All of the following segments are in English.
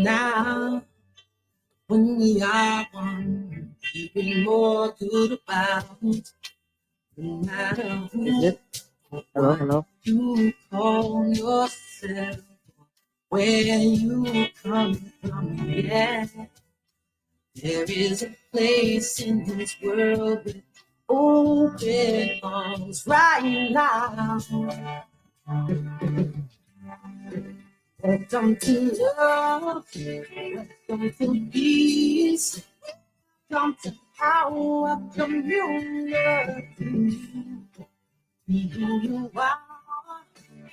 now when we are one, even more good about no matter who. Hello. You call yourself, where you come from, yeah. There is a place in this world with open arms right now. Welcome to love, welcome to peace, welcome to our community. Be who you are,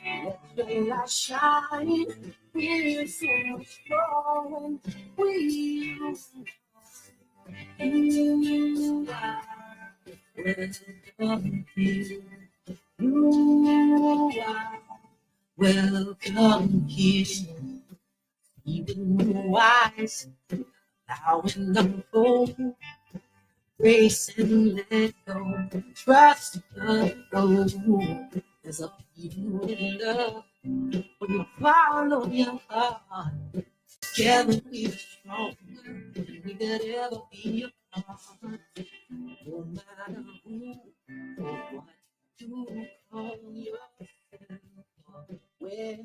let your light shine. We're so much more when we you are. Welcome here, you are. Welcome here, even the wise, allowing them go, grace and let go, trust but go. There's a feeling in love when you follow your heart. Together we are stronger than we could ever be apart. No matter who or what you call yourself, or where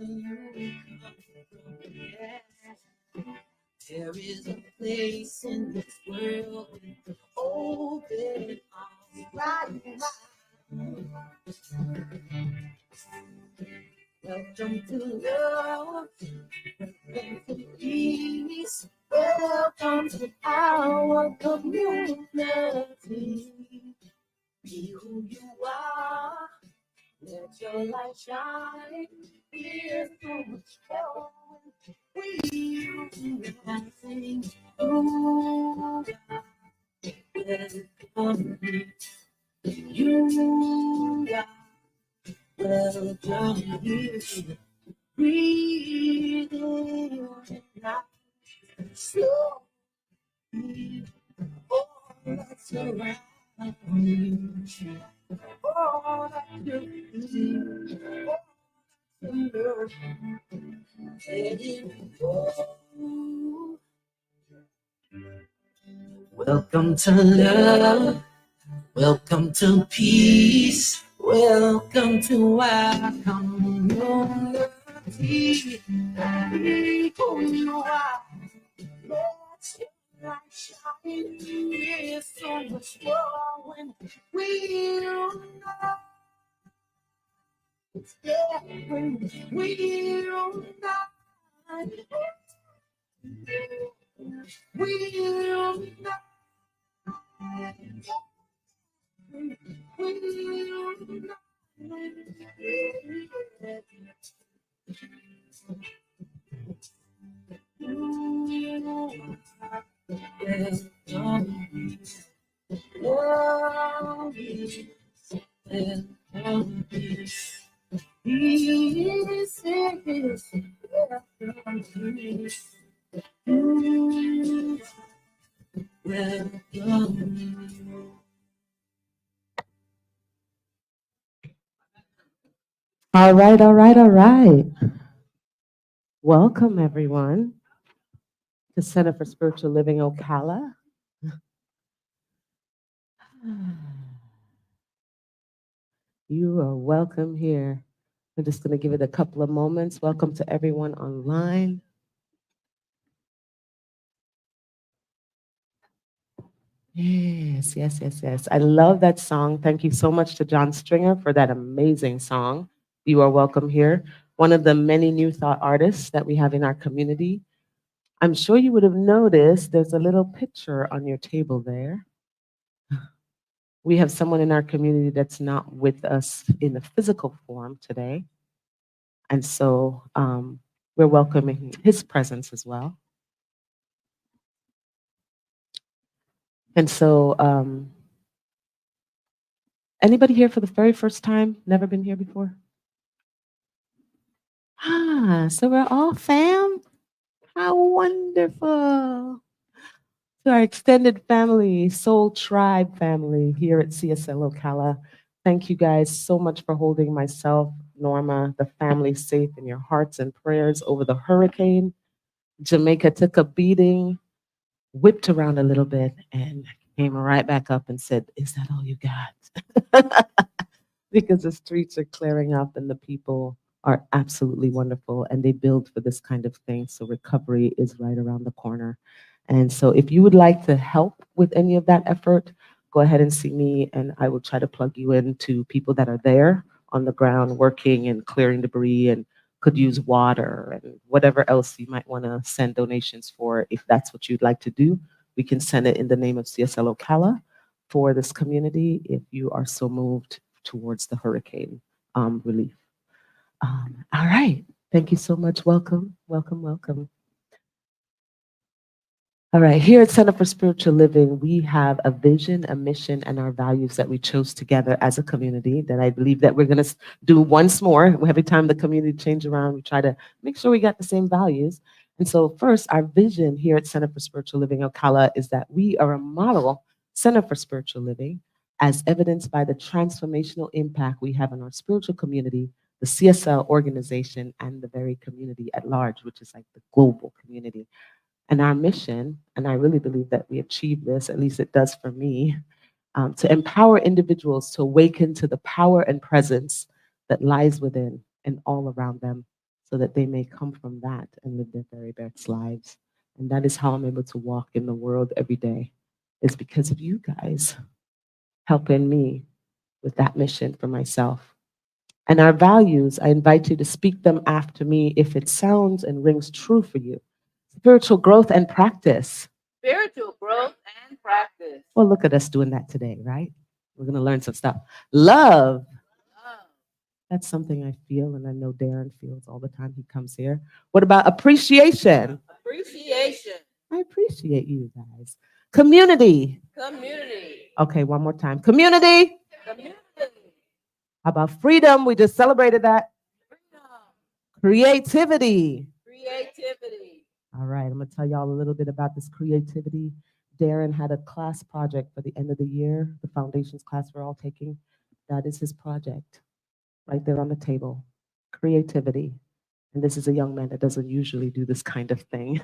you come from, yeah. There is a place in this world with open arms right now. Welcome to love, welcome to peace, welcome to our community. Be who you are, let your light shine. Here's so much more. We are sing, you are welcome. You are welcome here. Breathe in now. Slow all that's around you. All that you see. All welcome to love, welcome to peace, welcome to our community. Be who you are, let your light shine. There's so much more when we unite. Yeah, when we unite. We unite. All right. Welcome, everyone, to Center for Spiritual Living Ocala. You are welcome here. We're just going to give it a couple of moments. Welcome to everyone online. Yes. I love that song. Thank you so much to John Stringer for that amazing song. You are welcome here. One of the many new thought artists that we have in our community. I'm sure you would have noticed there's a little picture on your table there. We have someone in our community that's not with us in the physical form today. And so we're welcoming his presence as well. And so anybody here for the very first time? Never been here before? So we're all fam? How wonderful. To our extended family, Soul Tribe family here at CSL Ocala. Thank you guys so much for holding myself, Norma, the family safe in your hearts and prayers over the hurricane. Jamaica took a beating, whipped around a little bit, and came right back up and said, "Is that all you got?" Because the streets are clearing up and the people are absolutely wonderful and they build for this kind of thing. So recovery is right around the corner. And so if you would like to help with any of that effort, go ahead and see me and I will try to plug you into people that are there on the ground working and clearing debris and could use water and whatever else you might want to send donations for. If that's what you'd like to do, we can send it in the name of CSL Ocala for this community if you are so moved towards the hurricane relief. All right. Thank you so much. Welcome, welcome, welcome. All right, here at Center for Spiritual Living, we have a vision, a mission, and our values that we chose together as a community that I believe that we're going to do once more. Every time the community change around, we try to make sure we got the same values. And so first, our vision here at Center for Spiritual Living Ocala is that we are a model center for spiritual living as evidenced by the transformational impact we have on our spiritual community, the CSL organization, and the very community at large, which is like the global community. And our mission, and I really believe that we achieve this, at least it does for me, to empower individuals to awaken to the power and presence that lies within and all around them so that they may come from that and live their very best lives. And that is how I'm able to walk in the world every day. It's because of you guys helping me with that mission for myself. And our values, I invite you to speak them after me if it sounds and rings true for you. Spiritual growth and practice. Spiritual growth and practice. Well, look at us doing that today, right? We're going to learn some stuff. Love. Love. That's something I feel, and I know Darren feels all the time he comes here. What about appreciation? Appreciation. I appreciate you guys. Community. Community. Okay, one more time. Community. Community. How about freedom? We just celebrated that. Freedom. Creativity. Creativity. All right, I'm going to tell y'all a little bit about this creativity. Darren had a class project for the end of the year, the foundations class we're all taking. That is his project right there on the table. Creativity. And this is a young man that doesn't usually do this kind of thing.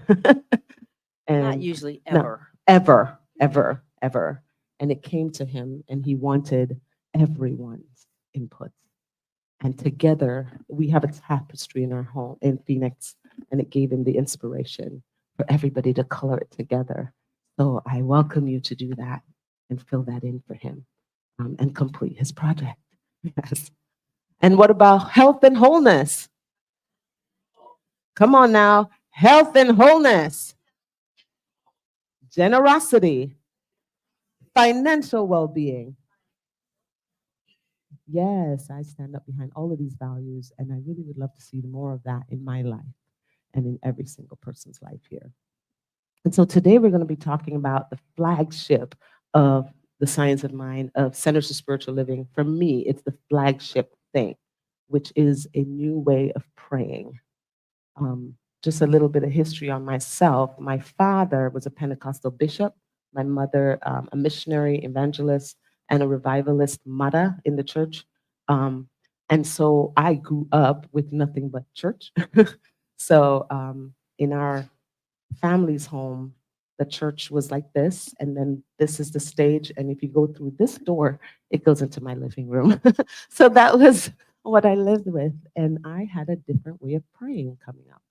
And Not usually, no, ever. ever, ever, ever. And it came to him and he wanted everyone's input. And together we have a tapestry in our home in Phoenix, and it gave him the inspiration for everybody to color it together. So I welcome you to do that and fill that in for him and complete his project. Yes. And what about health and wholeness? Come on now. Health and wholeness, generosity, financial well being. Yes, I stand up behind all of these values, and I really would love to see more of that in my life and in every single person's life here. And so today we're going to be talking about the flagship of the Science of Mind of Centers for Spiritual Living. For me, it's the flagship thing, which is a new way of praying. Just a little bit of history on myself. My father was a Pentecostal bishop, my mother, a missionary, evangelist, and a revivalist mother in the church. Um, and so I grew up with nothing but church. So in our family's home, the church was like this, and then this is the stage. And if you go through this door, it goes into my living room. So that was what I lived with. And I had a different way of praying coming up.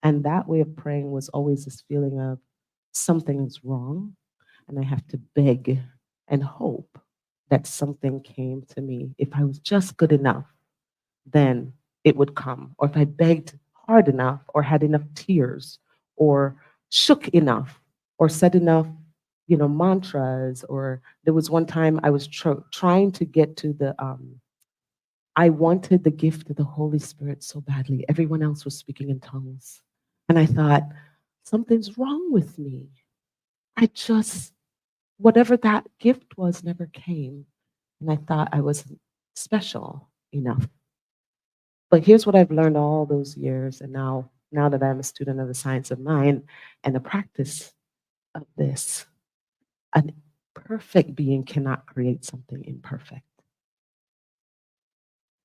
And that way of praying was always this feeling of something's wrong, and I have to beg and hope that something came to me. If I was just good enough, then it would come. Or if I begged hard enough, or had enough tears, or shook enough, or said enough, mantras. Or there was one time I was trying to get to I wanted the gift of the Holy Spirit so badly. Everyone else was speaking in tongues. And I thought, something's wrong with me. I just, whatever that gift was, never came. And I thought I wasn't special enough. But here's what I've learned all those years. And now that I'm a student of the science of mind and the practice of this, a perfect being cannot create something imperfect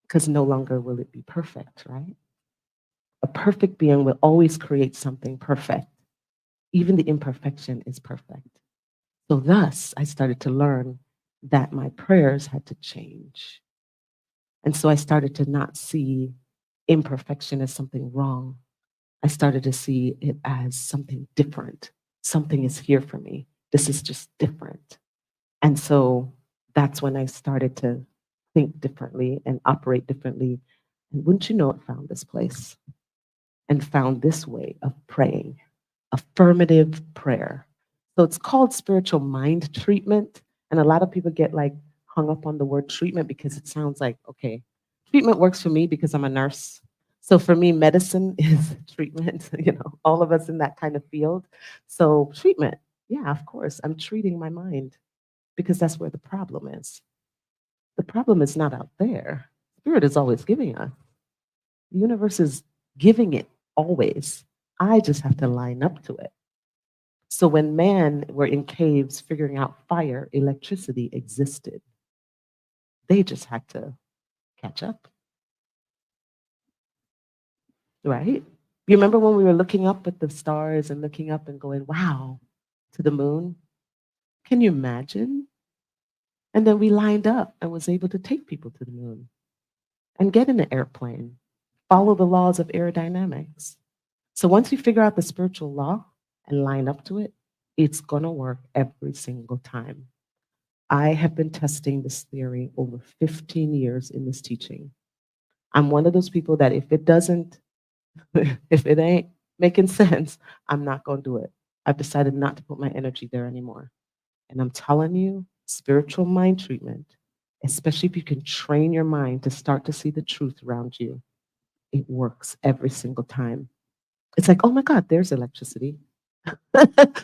because no longer will it be perfect, right? A perfect being will always create something perfect. Even the imperfection is perfect. So, thus, I started to learn that my prayers had to change. And so I started to not see imperfection as something wrong. I started to see it as something different. Something is here for me. This is just different. And so that's when I started to think differently and operate differently. And wouldn't you know it, found this place and found this way of praying, affirmative prayer. So it's called spiritual mind treatment. And a lot of people get like hung up on the word treatment because it sounds like, okay, treatment works for me because I'm a nurse. So for me, medicine is treatment, all of us in that kind of field. So treatment, yeah, of course, I'm treating my mind because that's where the problem is. The problem is not out there. Spirit is always giving us. The universe is giving it always. I just have to line up to it. So when man were in caves figuring out fire, electricity existed. They just had to catch up, right? You remember when we were looking up at the stars and looking up and going, wow, to the moon? Can you imagine? And then we lined up and was able to take people to the moon and get in an airplane, follow the laws of aerodynamics. So once you figure out the spiritual law and line up to it, it's going to work every single time. I have been testing this theory over 15 years in this teaching. I'm one of those people that if it doesn't, if it ain't making sense, I'm not going to do it. I've decided not to put my energy there anymore. And I'm telling you, spiritual mind treatment, especially if you can train your mind to start to see the truth around you, it works every single time. It's like, oh my God, there's electricity,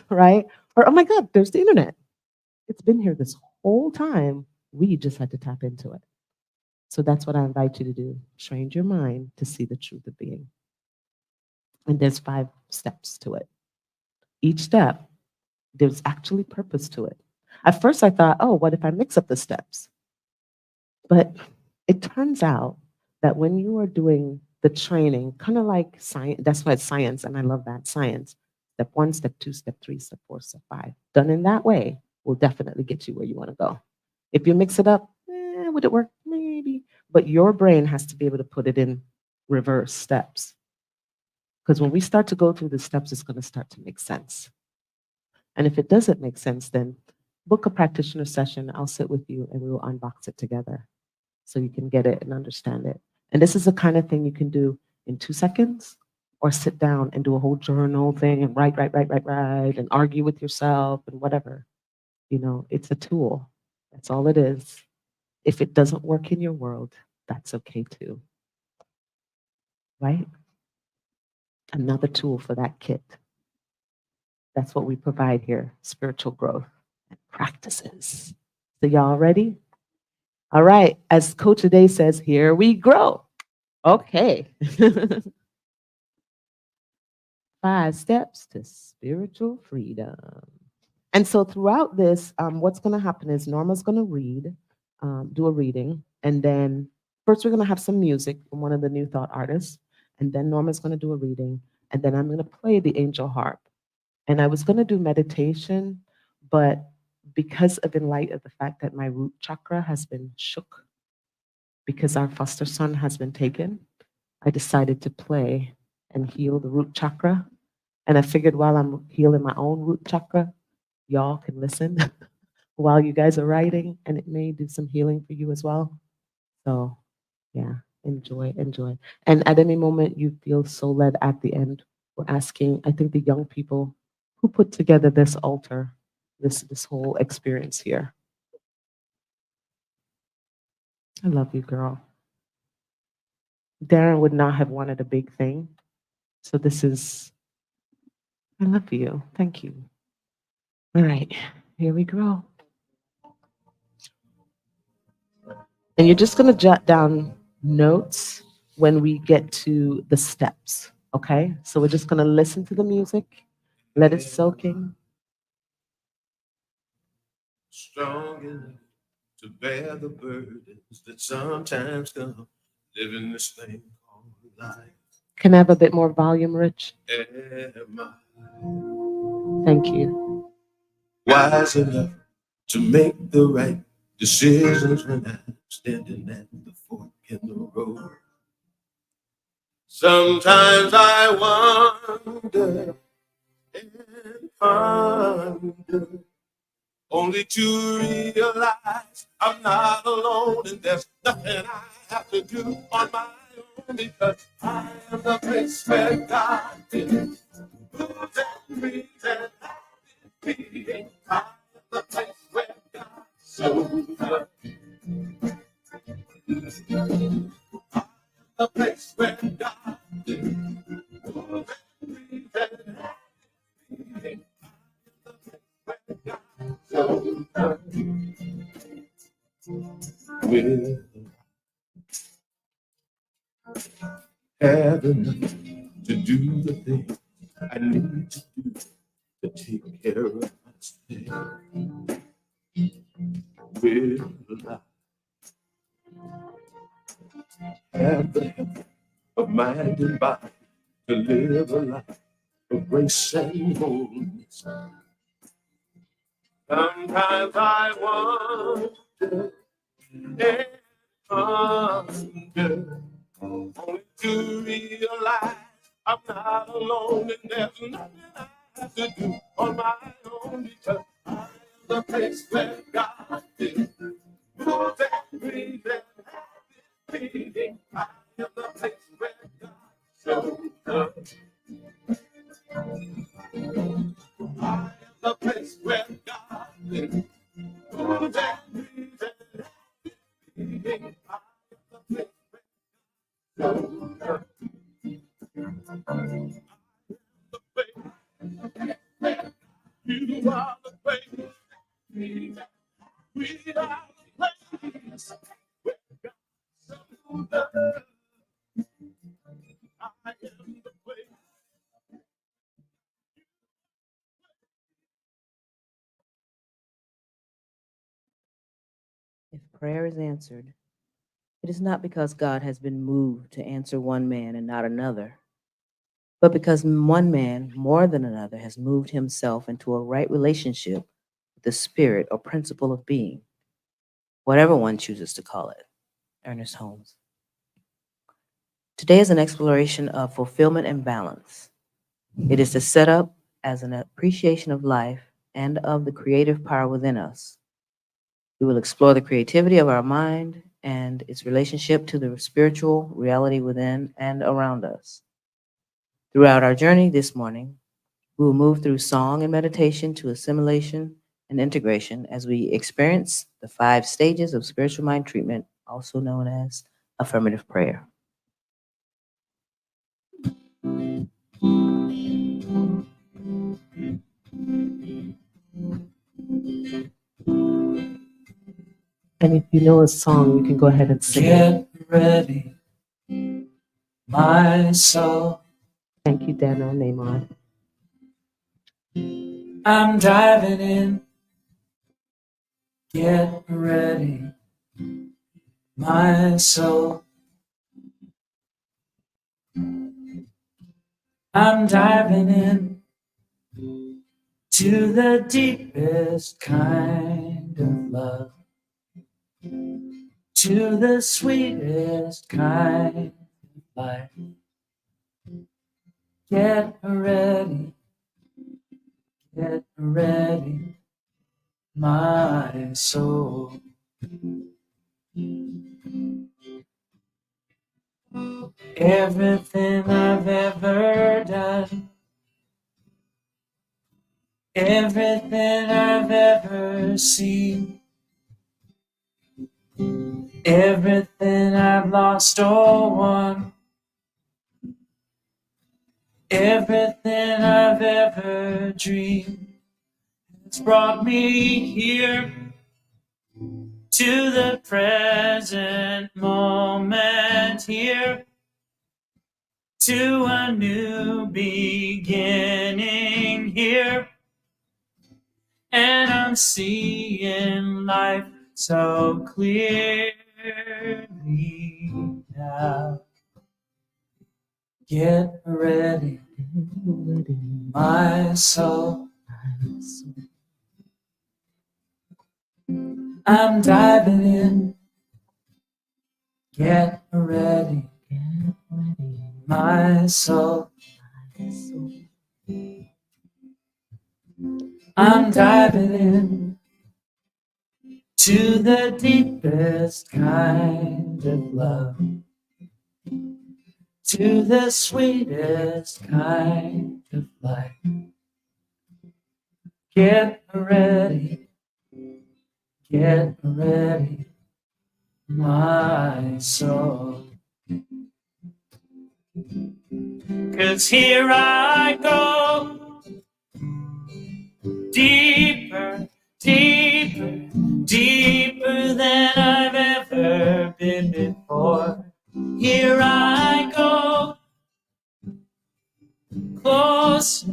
right? Or, oh my God, there's the internet. It's been here this whole time. We just had to tap into it. So that's what I invite you to do. Train your mind to see the truth of being. And there's 5 steps to it. Each step, there's actually purpose to it. At first, I thought, oh, what if I mix up the steps? But it turns out that when you are doing the training, kind of like science, that's why it's science, and I love that science. Step 1, step 2, step 3, step 4, step 5. Done in that way will definitely get you where you want to go. If you mix it up, would it work? Maybe. But your brain has to be able to put it in reverse steps. Because when we start to go through the steps, it's going to start to make sense. And if it doesn't make sense, then book a practitioner session. I'll sit with you and we will unbox it together so you can get it and understand it. And this is the kind of thing you can do in 2 seconds or sit down and do a whole journal thing and write, and argue with yourself and whatever. It's a tool. That's all it is. If it doesn't work in your world, that's okay too, right? Another tool for that kit. That's what we provide here, spiritual growth and practices. So y'all ready? All right. As Coach Day says, here we grow. Okay. 5 steps to spiritual freedom. And so throughout this, what's going to happen is Norma's going to read, do a reading, and then first we're going to have some music from one of the New Thought artists, and then Norma's going to do a reading, and then I'm going to play the angel harp. And I was going to do meditation, but because of in light of the fact that my root chakra has been shook because our foster son has been taken, I decided to play and heal the root chakra. And I figured while I'm healing my own root chakra, y'all can listen while you guys are writing, and it may do some healing for you as well. So, yeah, enjoy, enjoy. And at any moment you feel so led at the end, we're asking, I think the young people who put together this altar, this whole experience here. I love you, girl. Darren would not have wanted a big thing. So this is, I love you. Thank you. All right, here we go. And you're just going to jot down notes when we get to the steps. Okay. So we're just going to listen to the music, let it soak in. Strong enough to bear the burdens that sometimes come living this thing called life. Can I have a bit more volume, Rich? Am I Thank you. wise enough to make the right decisions when I'm standing at the fork in the road? Sometimes I wonder and ponder, only to realize I'm not alone and there's nothing I have to do on my own, because I am the place where God did moves and breathes and beating. I am the place where God shows up. The place where God did moves and breathes and beating. The place where God shows up. Will have enough to do the thing I need to do to take care of myself. Will I have the help of mind and body to live a life of grace and holiness? Sometimes I wonder and ponder, only to realize I'm not alone and there's nothing I have to do on my own, because I am the place where God is. Moves and breathes and has his being. I am the place where God shows up. I am the place where God is. Moves and breathes and has his being. I am the place where God shows up. You are the place. We are the place where God shows up. I am the place. If prayer is answered, it is not because God has been moved to answer one man and not another, but because one man more than another has moved himself into a right relationship with the spirit or principle of being, whatever one chooses to call it. Ernest Holmes. Today is an exploration of fulfillment and balance. It is to set up as an appreciation of life and of the creative power within us. We will explore the creativity of our mind and its relationship to the spiritual reality within and around us. Throughout our journey this morning, we will move through song and meditation to assimilation and integration as we experience the 5 stages of spiritual mind treatment, also known as affirmative prayer. And if you know a song, you can go ahead and sing it. Get ready, my soul. Thank you, Daniel Neymar. I'm diving in. Get ready, my soul. I'm diving in to the deepest kind of love, to the sweetest kind of life. Get ready, my soul. Everything I've ever done, everything I've ever seen, everything I've lost or won, everything I've ever dreamed, has brought me here to the present moment, here to a new beginning, here. And I'm seeing life so clearly now. Get ready, my soul. I'm diving in. Get ready, my soul. I'm diving in to the deepest kind of love, to the sweetest kind of life. Get ready, my soul. 'Cause here I go, deeper, deeper, deeper than I've ever been before. Here I go, closer,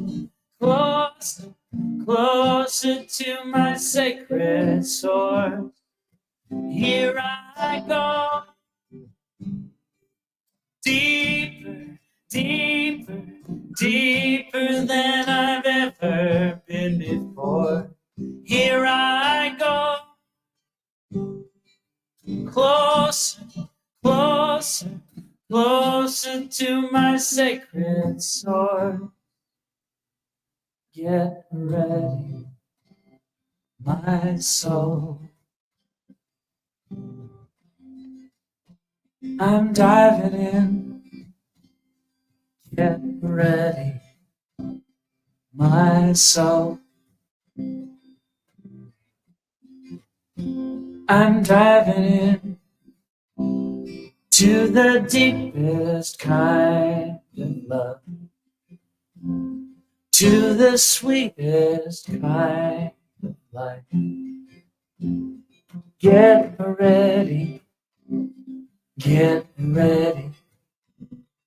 closer, closer to my sacred source. Here I go, deeper, deeper, deeper than I've ever been before. Here I go, closer, closer, closer to my sacred source. Get ready, my soul. I'm diving in. Get ready, my soul. I'm diving in to the deepest kind of love, to the sweetest kind of life. Get ready,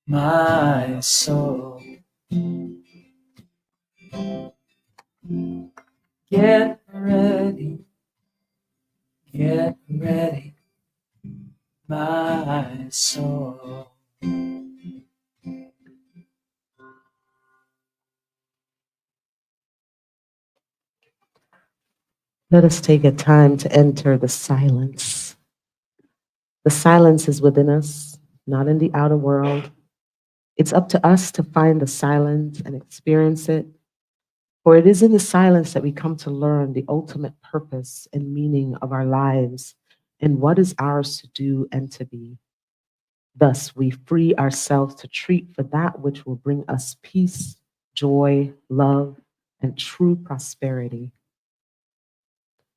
my soul. Get ready, my soul. Let us take a time to enter the silence. The silence is within us, not in the outer world. It's up to us to find the silence and experience it. For it is in the silence that we come to learn the ultimate purpose and meaning of our lives and what is ours to do and to be. Thus, we free ourselves to treat for that which will bring us peace, joy, love, and true prosperity.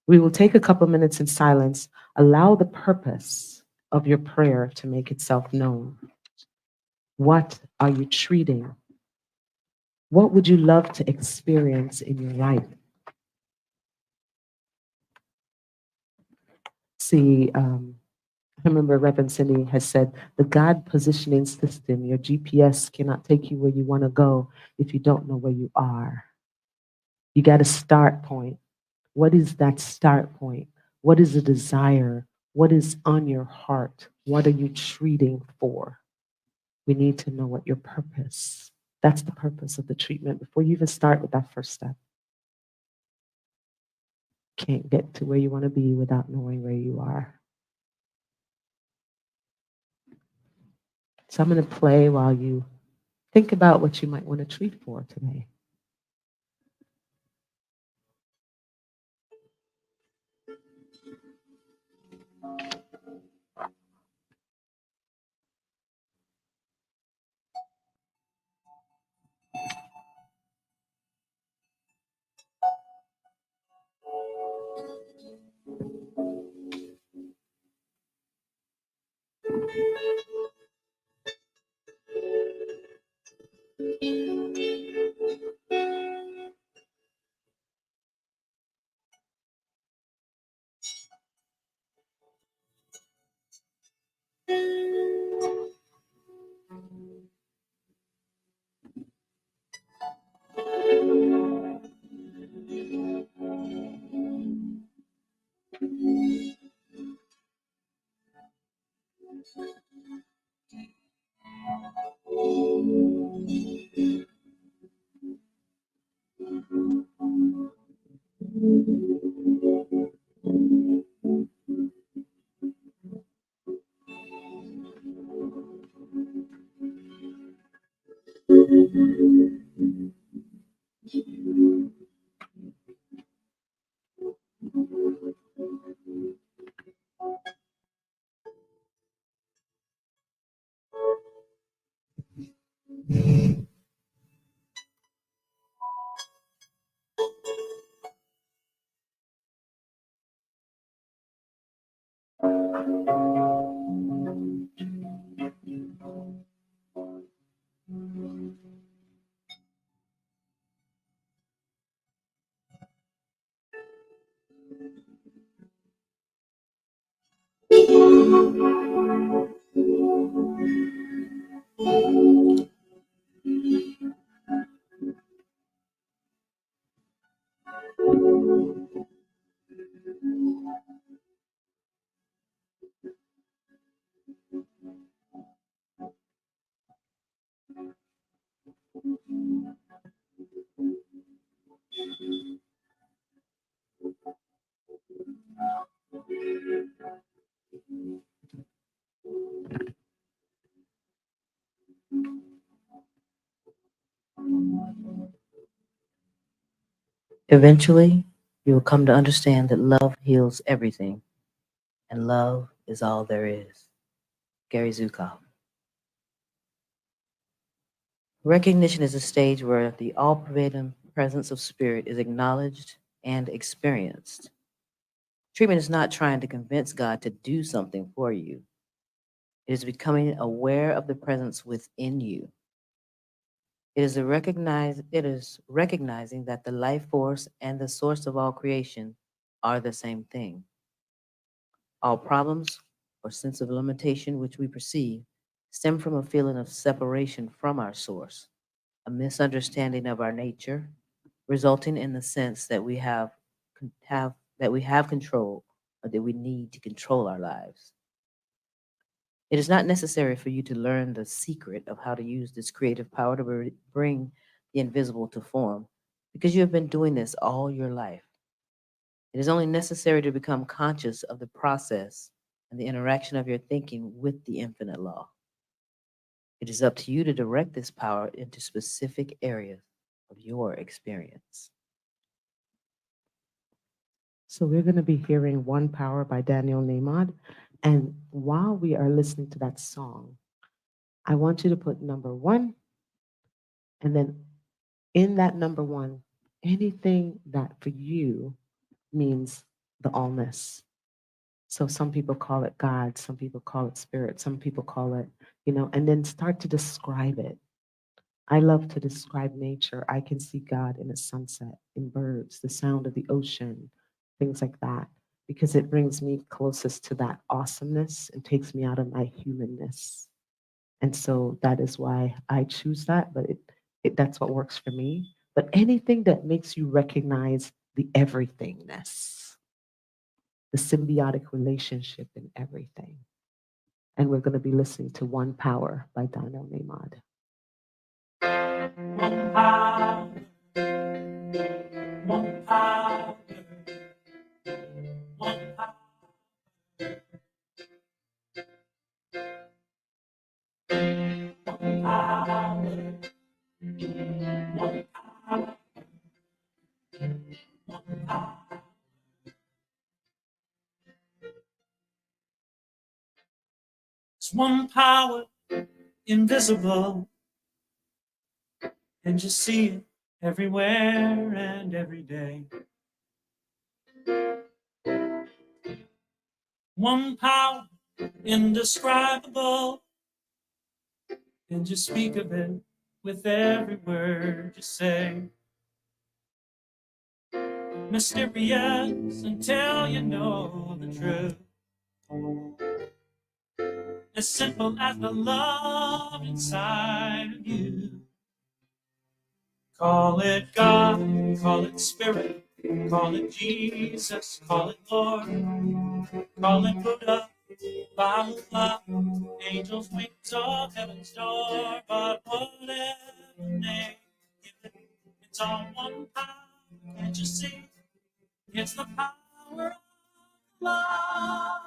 We will take a couple minutes in silence. Allow the purpose of your prayer to make itself known. What are you treating? What would you love to experience in your life? See, I remember Reverend Cindy has said, the God positioning system, your GPS cannot take you where you want to go if you don't know where you are. You got a start point. What is that start point? What is the desire? What is on your heart? What are you treating for? We need to know what your purpose. That's the purpose of the treatment before you even start with that first step. Can't get to where you want to be without knowing where you are. So I'm going to play while you think about what you might want to treat for today. Eventually, you will come to understand that love heals everything, and love is all there is. Gary Zukav. Recognition is a stage where the all-pervading presence of spirit is acknowledged and experienced. Treatment is not trying to convince God to do something for you. It is becoming aware of the presence within you. It is recognizing that the life force and the source of all creation are the same thing. All problems or sense of limitation which we perceive stem from a feeling of separation from our source, a misunderstanding of our nature, resulting in the sense that we have control or that we need to control our lives. It is not necessary for you to learn the secret of how to use this creative power to bring the invisible to form, because you have been doing this all your life. It is only necessary to become conscious of the process and the interaction of your thinking with the infinite law. It is up to you to direct this power into specific areas of your experience. So we're going to be hearing One Power by Daniel Namod. And while we are listening to that song, I want you to put number one, and then in that number one, anything that for you means the allness. So some people call it God, some people call it spirit, some people call it, and then start to describe it. I love to describe nature. I can see God in a sunset, in birds, the sound of the ocean, things like that, because it brings me closest to that awesomeness and takes me out of my humanness. And so that is why I choose that, but that's what works for me. But anything that makes you recognize the everythingness, the symbiotic relationship in everything. And we're going to be listening to One Power by Daniel Namod. One power, one power, one power. One power, one power, one power. It's one power, invisible, and you see it everywhere and every day. One power, indescribable, and you speak of it with every word you say. Mysterious until you know the truth. As simple as the love inside of you. Call it God, call it Spirit, call it Jesus, call it Lord, call it Buddha, Baha'u'llah, angels, wings of heaven's door, but whatever name give it, it's all one power, can't you see? It's the power of love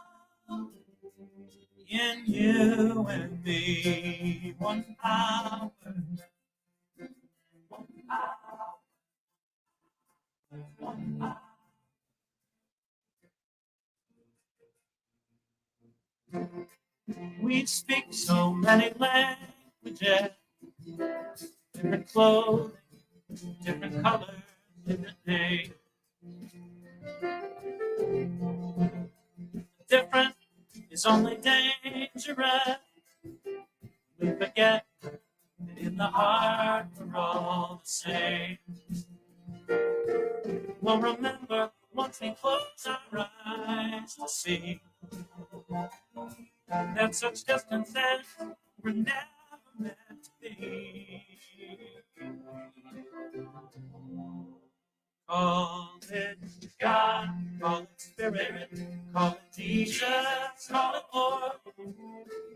in you and me. One power, one power, one power. We speak so many languages, different clothes, different colors, different names. Different is only dangerous. We forget that in the heart we're all the same. We'll remember once we close our eyes to see that such distances were never meant to be. Call it God, call it Spirit, call it Jesus, call it Lord,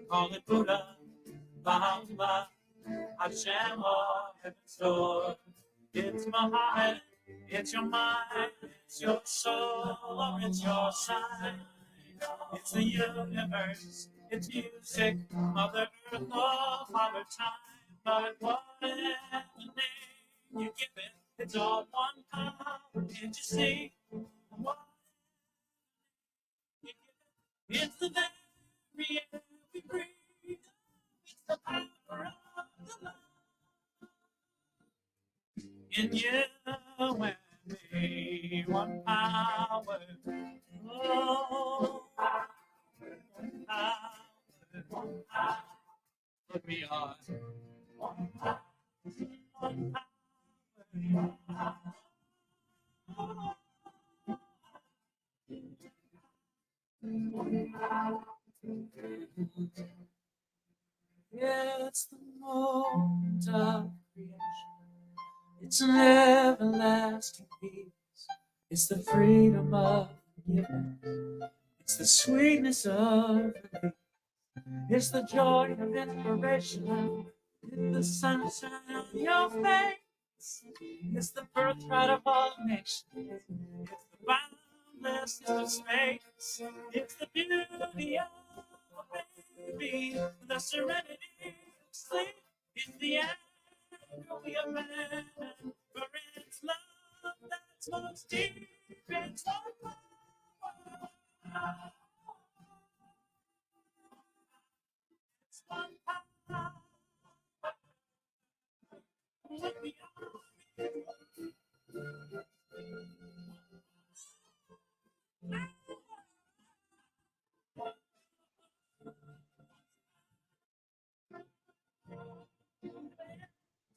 call it Buddha, Baha'u'llah, Hashem, or Heaven's door. It's Muhammad, it's your mind, it's your soul, or it's your sign. It's the universe, it's music, Mother Earth, or Father Time, but whatever name you give it, it's all one power. Can't you see? What you give it? It's the very air we breathe. It's the power of the love in you and me. One power. Oh, one power. One power. Look, we are one power. One power. It's the moment of creation. It's an everlasting peace. It's the freedom of forgiveness. It's the sweetness of relief. It's the joy of inspiration. It's the sunshine on your face. It's the birthright of all nations. It's the boundlessness of space. It's the beauty of a baby. The serenity of sleep. It's the anger we abandon. For it's love that's most deep. It's all power. It's one power. What we are.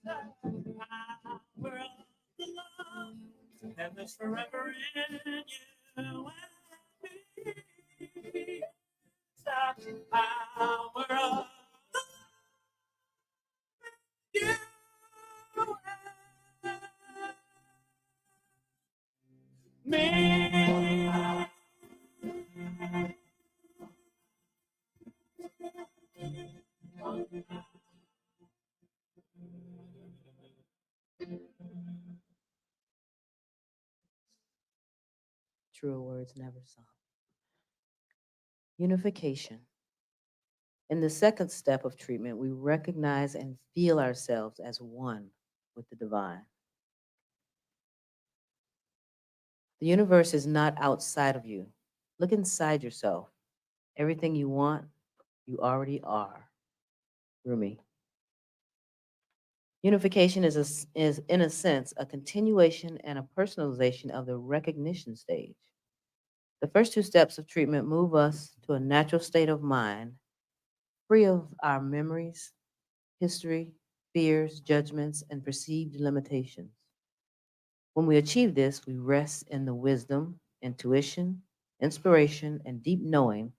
Power of the love that lives forever in you and me. The power of you and me. Truer words never sung. Unification. In the second step of treatment, we recognize and feel ourselves as one with the divine. The universe is not outside of you. Look inside yourself. Everything you want, you already are. Rumi. Unification is, in a sense, a continuation and a personalization of the recognition stage. The first two steps of treatment move us to a natural state of mind, free of our memories, history, fears, judgments, and perceived limitations. When we achieve this, we rest in the wisdom, intuition, inspiration, and deep knowing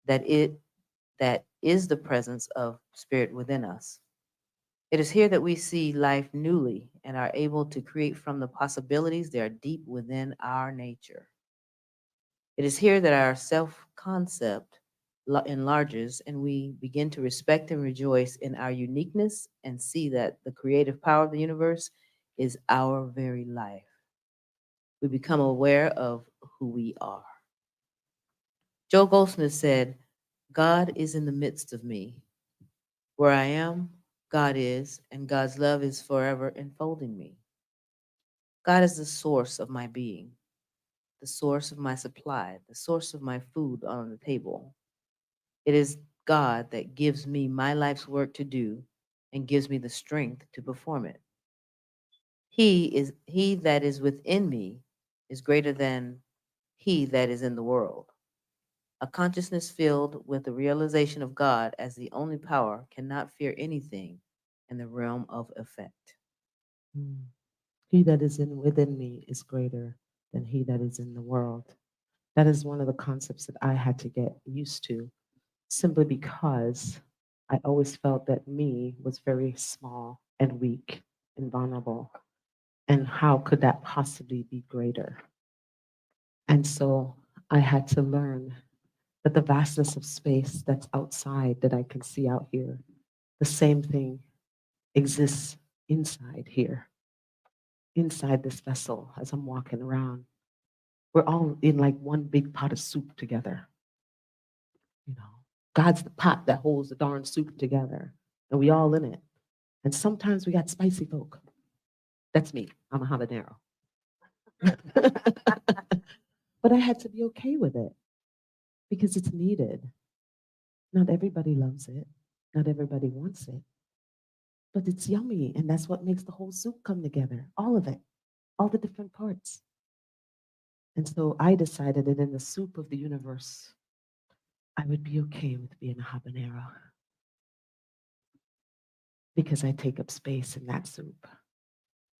that is the presence of spirit within us. It is here that we see life newly and are able to create from the possibilities that are deep within our nature. It is here that our self concept enlarges and we begin to respect and rejoice in our uniqueness and see that the creative power of the universe is our very life. we become aware of who we are. Joe Goldsmith said, God is in the midst of me. Where I am, God is, and God's love is forever enfolding me. God is the source of my being, the source of my supply, the source of my food on the table. It is God that gives me my life's work to do and gives me the strength to perform it. He that is within me is greater than he that is in the world. A consciousness filled with the realization of God as the only power cannot fear anything in the realm of effect. Mm. He that is within me is greater than he that is in the world. That is one of the concepts that I had to get used to, simply because I always felt that me was very small and weak and vulnerable. And how could that possibly be greater? And so I had to learn that the vastness of space that's outside that I can see out here, the same thing exists inside here, inside this vessel as I'm walking around. We're all in like one big pot of soup together. You know, God's the pot that holds the darn soup together, and we all in it. And sometimes we got spicy folk. That's me. I'm a habanero. But I had to be okay with it because it's needed. Not everybody loves it. Not everybody wants it. But it's yummy, and that's what makes the whole soup come together. All of it, all the different parts. And so I decided that in the soup of the universe, I would be okay with being a habanero because I take up space in that soup.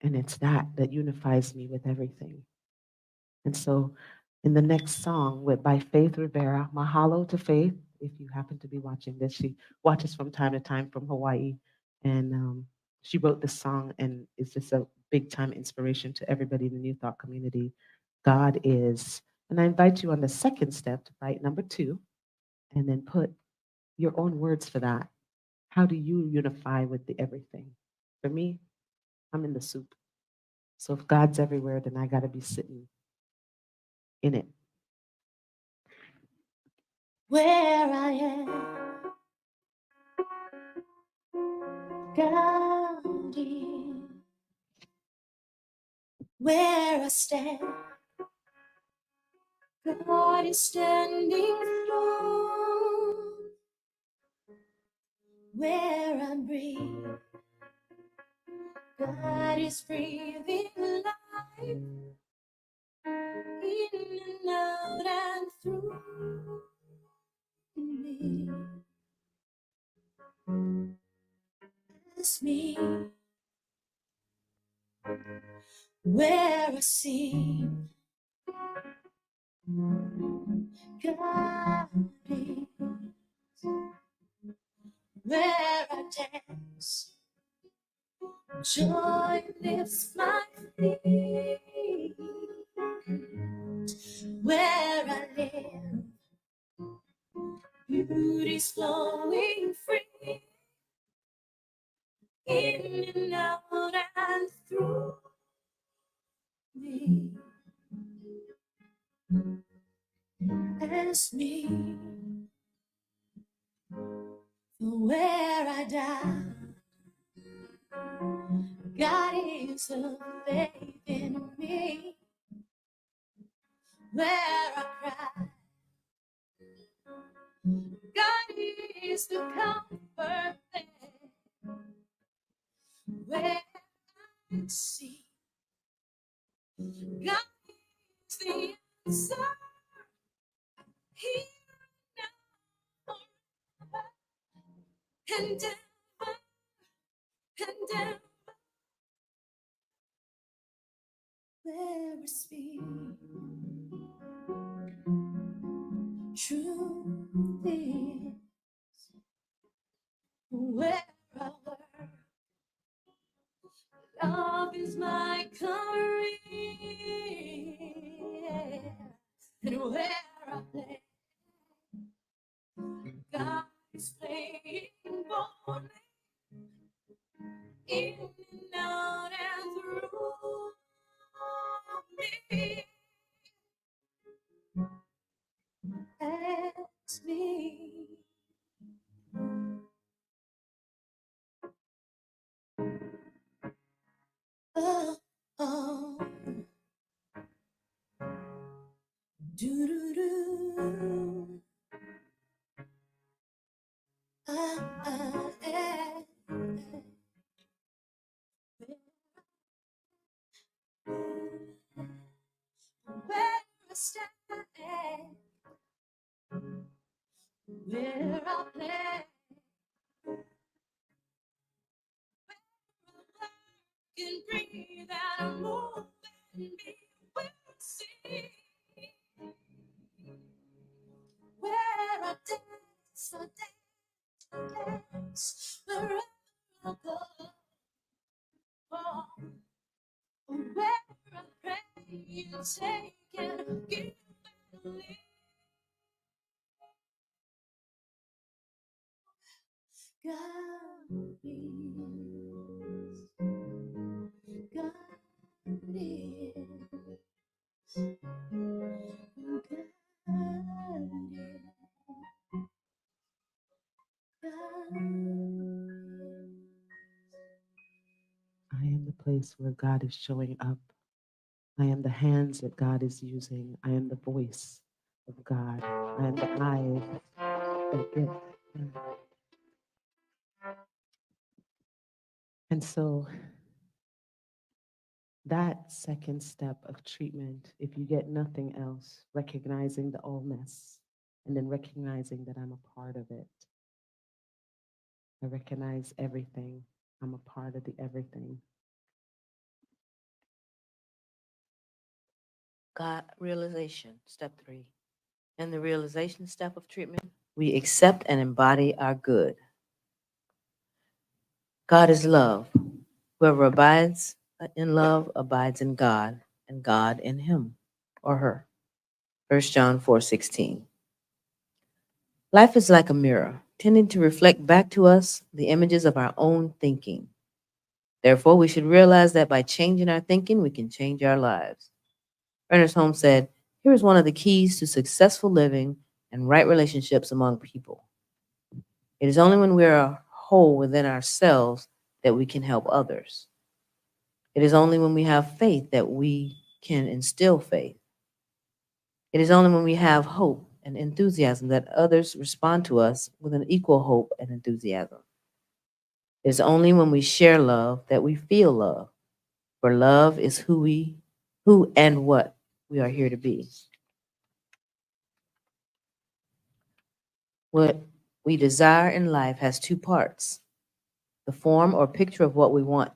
And it's that that unifies me with everything. And so in the next song with by Faith Rivera, Mahalo to Faith, if you happen to be watching this, she watches from time to time from Hawaii. And she wrote this song and it's just a big time inspiration to everybody in the New Thought community. God is. And I invite you on the second step to write number 2 and then put your own words for that. How do you unify with the everything? For me, I'm in the soup. So if God's everywhere, then I got to be sitting in it. Where I am, God is. Where I stand, God is standing strong. Where I breathe, God is breathing life in and out and through me. It's me. Where I sing, God is. Where I dance, joy lifts my feet. Where I live, beauty's flowing free. In and out and through me. As me. For where I die, God is a faith in me. Where I cry, God is the comfort there. Where I see, God is the answer. Here now, forever, and ever, and ever. Where I speak, truth is. Where I work, love is my career. And where I play, God is playing boldly in and out and through me. stand where I play. Can breathe and move and be where I see. Where I dance, wherever I go. Oh, where I pray, you take and give and leave. God is, God is, I am the place where God is showing up. I am the hands that God is using. I am the voice of God. I am the eyes that get. And so that second step of treatment, if you get nothing else, recognizing the allness and then recognizing that I'm a part of it. I recognize everything. I'm a part of the everything. God realization, step 3. In the realization step of treatment, we accept and embody our good. God is love. Whoever abides in love abides in God, and God in him or her. 1 John 4:16. Life is like a mirror, tending to reflect back to us the images of our own thinking. Therefore, we should realize that by changing our thinking, we can change our lives. Ernest Holmes said, "Here is one of the keys to successful living and right relationships among people. It is only when we are whole within ourselves that we can help others. It is only when we have faith that we can instill faith. It is only when we have hope and enthusiasm that others respond to us with an equal hope and enthusiasm. It is only when we share love that we feel love, for love is who and what we are here to be. What we desire in life has two parts: the form or picture of what we want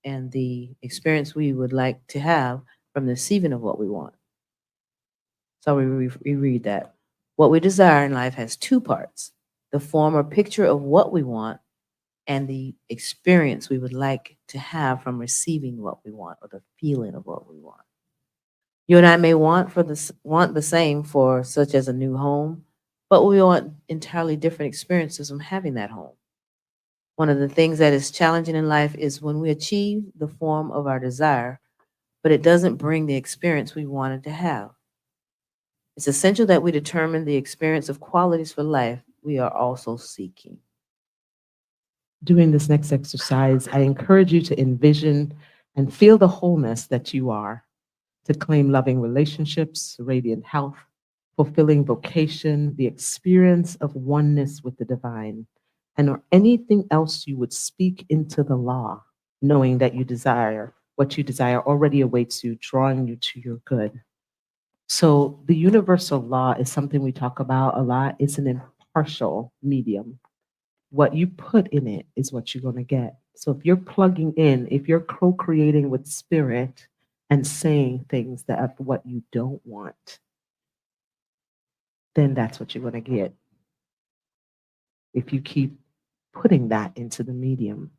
and the experience we would like to have from the receiving of what we want." So we reread that. What we desire in life has two parts: the form or picture of what we want and the experience we would like to have from receiving what we want, or the feeling of what we want. You and I may want the same for such as a new home, but we want entirely different experiences from having that home. One of the things that is challenging in life is when we achieve the form of our desire, but it doesn't bring the experience we wanted to have. It's essential that we determine the experience of qualities for life we are also seeking. Doing this next exercise, I encourage you to envision and feel the wholeness that you are, to claim loving relationships, radiant health, fulfilling vocation, the experience of oneness with the divine, and or anything else you would speak into the law, knowing that you desire what you desire already awaits you, drawing you to your good. So the universal law is something we talk about a lot. It's an impartial medium. What you put in it is what you're going to get. So if you're plugging in, if you're co-creating with spirit and saying things that are what you don't want, then that's what you're going to get. If you keep putting that into the medium,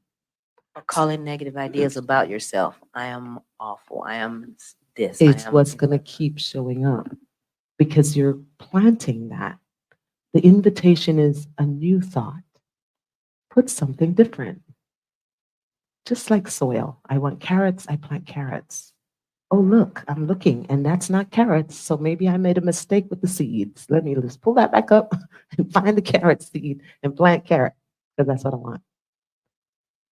Or calling negative ideas about yourself. I am awful. I am this. it's what's going to keep showing up because you're planting that. The invitation is a new thought. Put something different. Just like soil. I want carrots, I plant carrots. Oh, look, I'm looking, and that's not carrots. So maybe I made a mistake with the seeds. Let me just pull that back up and find the carrot seed and plant carrot, because that's what I want.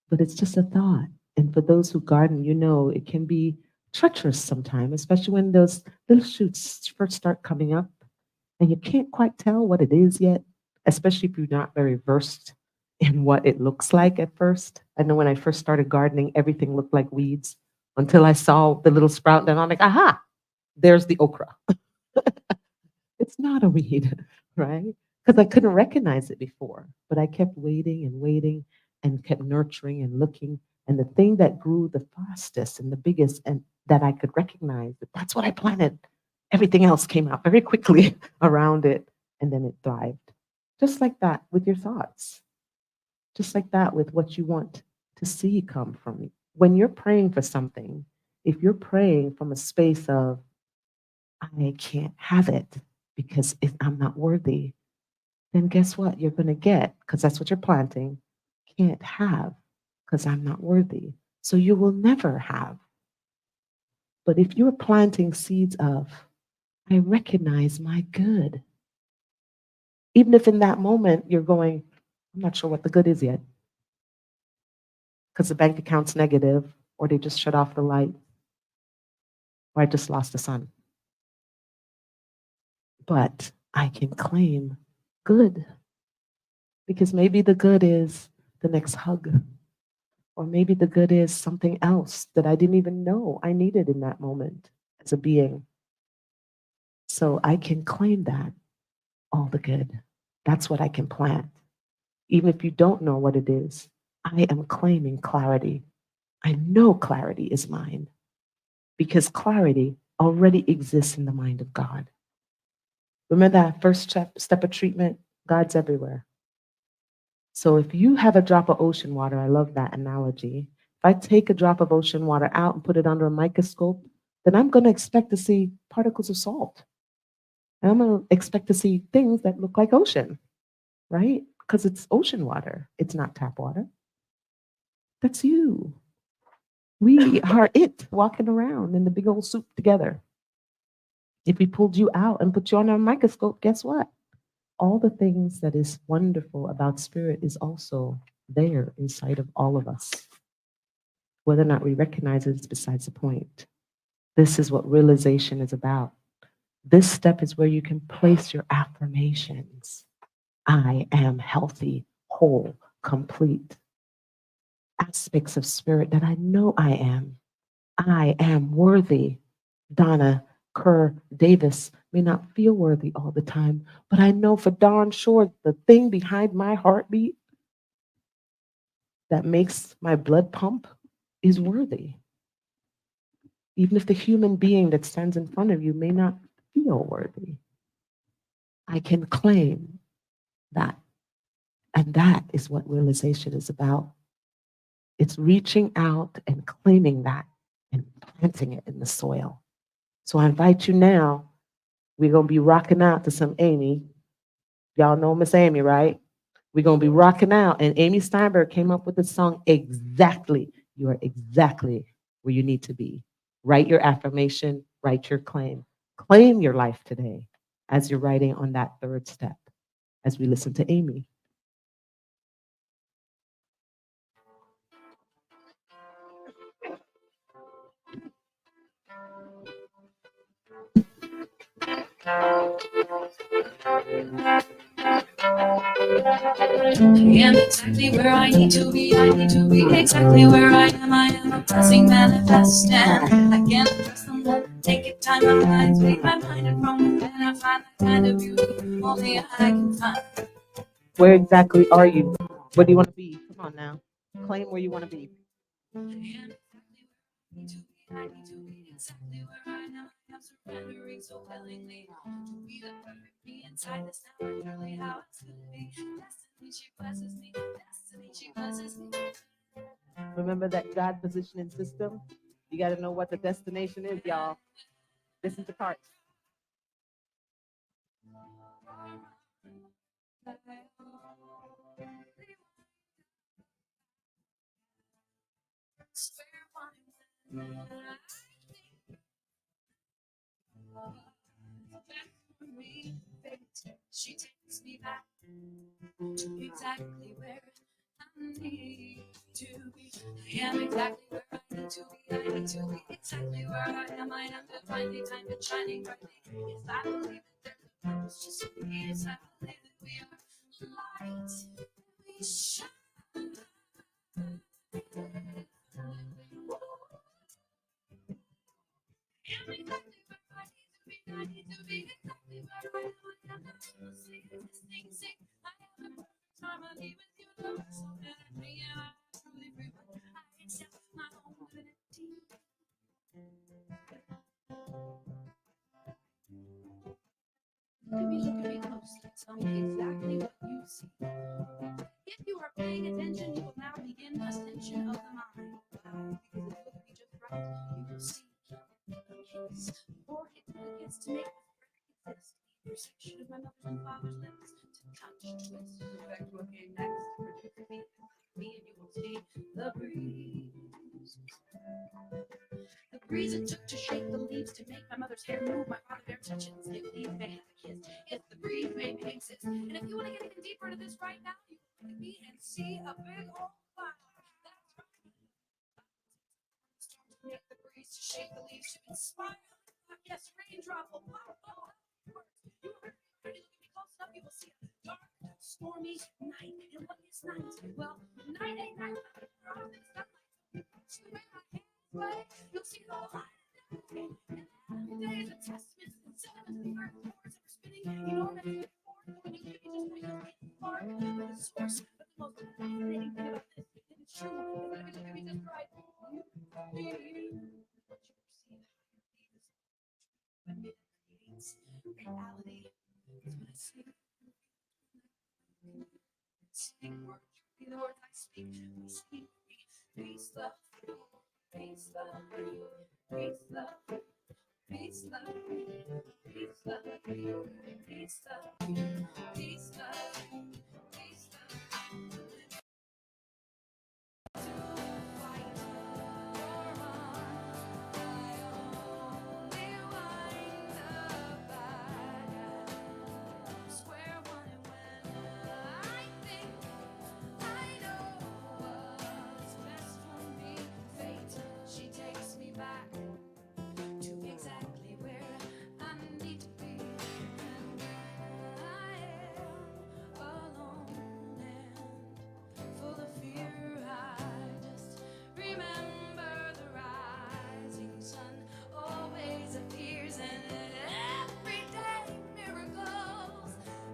But it's just a thought. And for those who garden, you know it can be treacherous sometimes, especially when those little shoots first start coming up and you can't quite tell what it is yet, especially if you're not very versed in what it looks like at first. I know when I first started gardening, everything looked like weeds until I saw the little sprout, and I'm like, aha, there's the okra. It's not a weed, right? Because I couldn't recognize it before, but I kept waiting and waiting and kept nurturing and looking. And the thing that grew the fastest and the biggest and that I could recognize, that's what I planted. Everything else came out very quickly around it, and then it thrived. Just like that with your thoughts, just like that with what you want to see come from you. When you're praying for something, if you're praying from a space of, I can't have it because I'm not worthy, then guess what you're going to get? Because that's what you're planting. Can't have because I'm not worthy. So you will never have. But if you're planting seeds of, I recognize my good, even if in that moment you're going, I'm not sure what the good is yet because the bank account's negative, or they just shut off the light, or I just lost the sun. But I can claim good because maybe the good is the next hug, or maybe the good is something else that I didn't even know I needed in that moment as a being. So I can claim that, all the good. That's what I can plant. Even if you don't know what it is, I am claiming clarity. I know clarity is mine because clarity already exists in the mind of God. Remember that first step of treatment? God's everywhere. So if you have a drop of ocean water, I love that analogy. If I take a drop of ocean water out and put it under a microscope, then I'm going to expect to see particles of salt. And I'm going to expect to see things that look like ocean, right? Because it's ocean water. It's not tap water. That's you. We are it walking around in the big old soup together. If we pulled you out and put you on a microscope, guess what? All the things that is wonderful about spirit is also there inside of all of us. Whether or not we recognize it is besides the point. This is what realization is about. This step is where you can place your affirmations. I am healthy, whole, complete. Aspects of spirit that I know I am. I am worthy. Donna Kerr Davis may not feel worthy all the time, but I know for darn sure the thing behind my heartbeat that makes my blood pump is worthy. Even if the human being that stands in front of you may not feel worthy, I can claim that. And that is what realization is about. It's reaching out and claiming that and planting it in the soil. So I invite you now. We're going to be rocking out to some Amy. Y'all know Miss Amy, right? We're going to be rocking out. And Amy Steinberg came up with the song exactly. You are exactly where you need to be. Write your affirmation, write your claim. Claim your life today as you're writing on that third step as we listen to Amy. I am exactly where I need to be. I need to be exactly where I am. I am a blessing manifest, and I can't trust them. Take it time, my mind, speak my mind, and from within I find the kind of beauty only I can find. Where exactly are you? What do you want to be? Come on now. Claim where you want to be. I am exactly where I need to be. I need to be exactly where I am. I am surrendering so willingly to be the perfect me inside this now. Naturally, how it's gonna be. Destiny, she blesses me. Destiny, she blesses me. Remember that God positioning system? You got to know what the destination is, y'all. This is the part. She takes me back to exactly where I need to be. I am exactly where I need to be. I need to be exactly where I am. I am divinely timed and shining brightly. Yes, I believe that there's a purpose just for me. Yes, I believe that we are light. We shine. I need to be exactly where I am. I am the sweetest thing, sing. I have a perfect harmony with universal energy, and I'm truly free when I accept my own divinity. Look at me closely. Tell me exactly what you see. If you are paying attention, you will now begin ascension of the mind. Why? Because if you look at me just right, you will see a kiss, forehead to the kiss to make this breath exist. The intersection of my mother's and father's lips to touch, twist, perfect what came next. Produce me, and you will see the breeze. The breeze it took to shake the leaves to make my mother's hair move, my father there touch it and say, please may have a kiss. If the breeze made me exist. And if you want to get even deeper into this right now, you can look at me and see a big old fire. That's right. Start to make the breeze to shake the leaves to inspire. Yes, raindrop will pop. Oh, words. You heard me already. Look at me close enough. You will see a dark, stormy night. And what is night? Well, night ain't night. All this sunlight. So the way my hands play, you'll see the light. Every day is a testament to the sediments the earth pours ever spinning enormous forth. When you give me just because it's far from the source. But the most fascinating thing about this, and it's true, is that if you look at me just right, you see what you perceive, how you feel. When it creates reality, is when I see speak words, be the words I speak. We speak peace, love, peace, love, peace, love. Peace, love, peace, love, peace, love, peace, love, peace, love. To fight for I only wind up back at square one. And when I think I know what's best for me, fate, she takes me back to exactly where I need to be. And when I am alone and full of fear, I just remember the rising sun always appears, and every day miracles,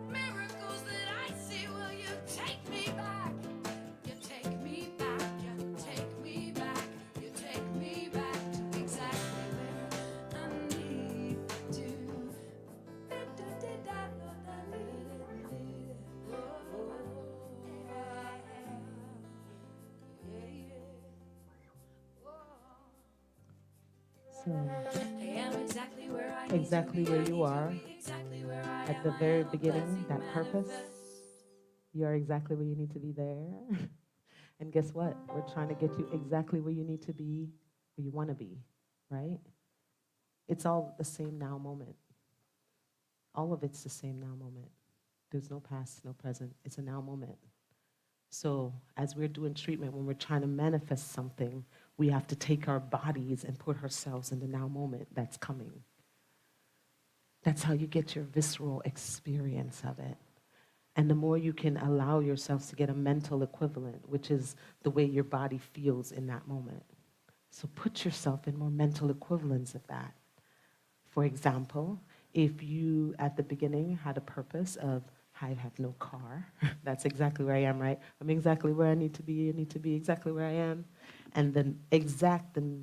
miracles that I see. Will you take me back? You take me back, you take me back, you take me back to exactly where I need to. So, I am exactly where I need exactly to be. where you are Exactly where I at am. the I very am a beginning, blessing that purpose, manifest. you are exactly where you need to be there. And guess what? We're trying to get you exactly where you need to be, where you want to be, right? It's all the same now moment. All of it's the same now moment. There's no past, no present. It's a now moment. So as we're doing treatment, when we're trying to manifest something, we have to take our bodies and put ourselves in the now moment that's coming. That's how you get your visceral experience of it. And the more you can allow yourselves to get a mental equivalent, which is the way your body feels in that moment. So put yourself in more mental equivalents of that. For example, if you at the beginning had a purpose of, I have no car, that's exactly where I am, right? I'm exactly where I need to be exactly where I am. And the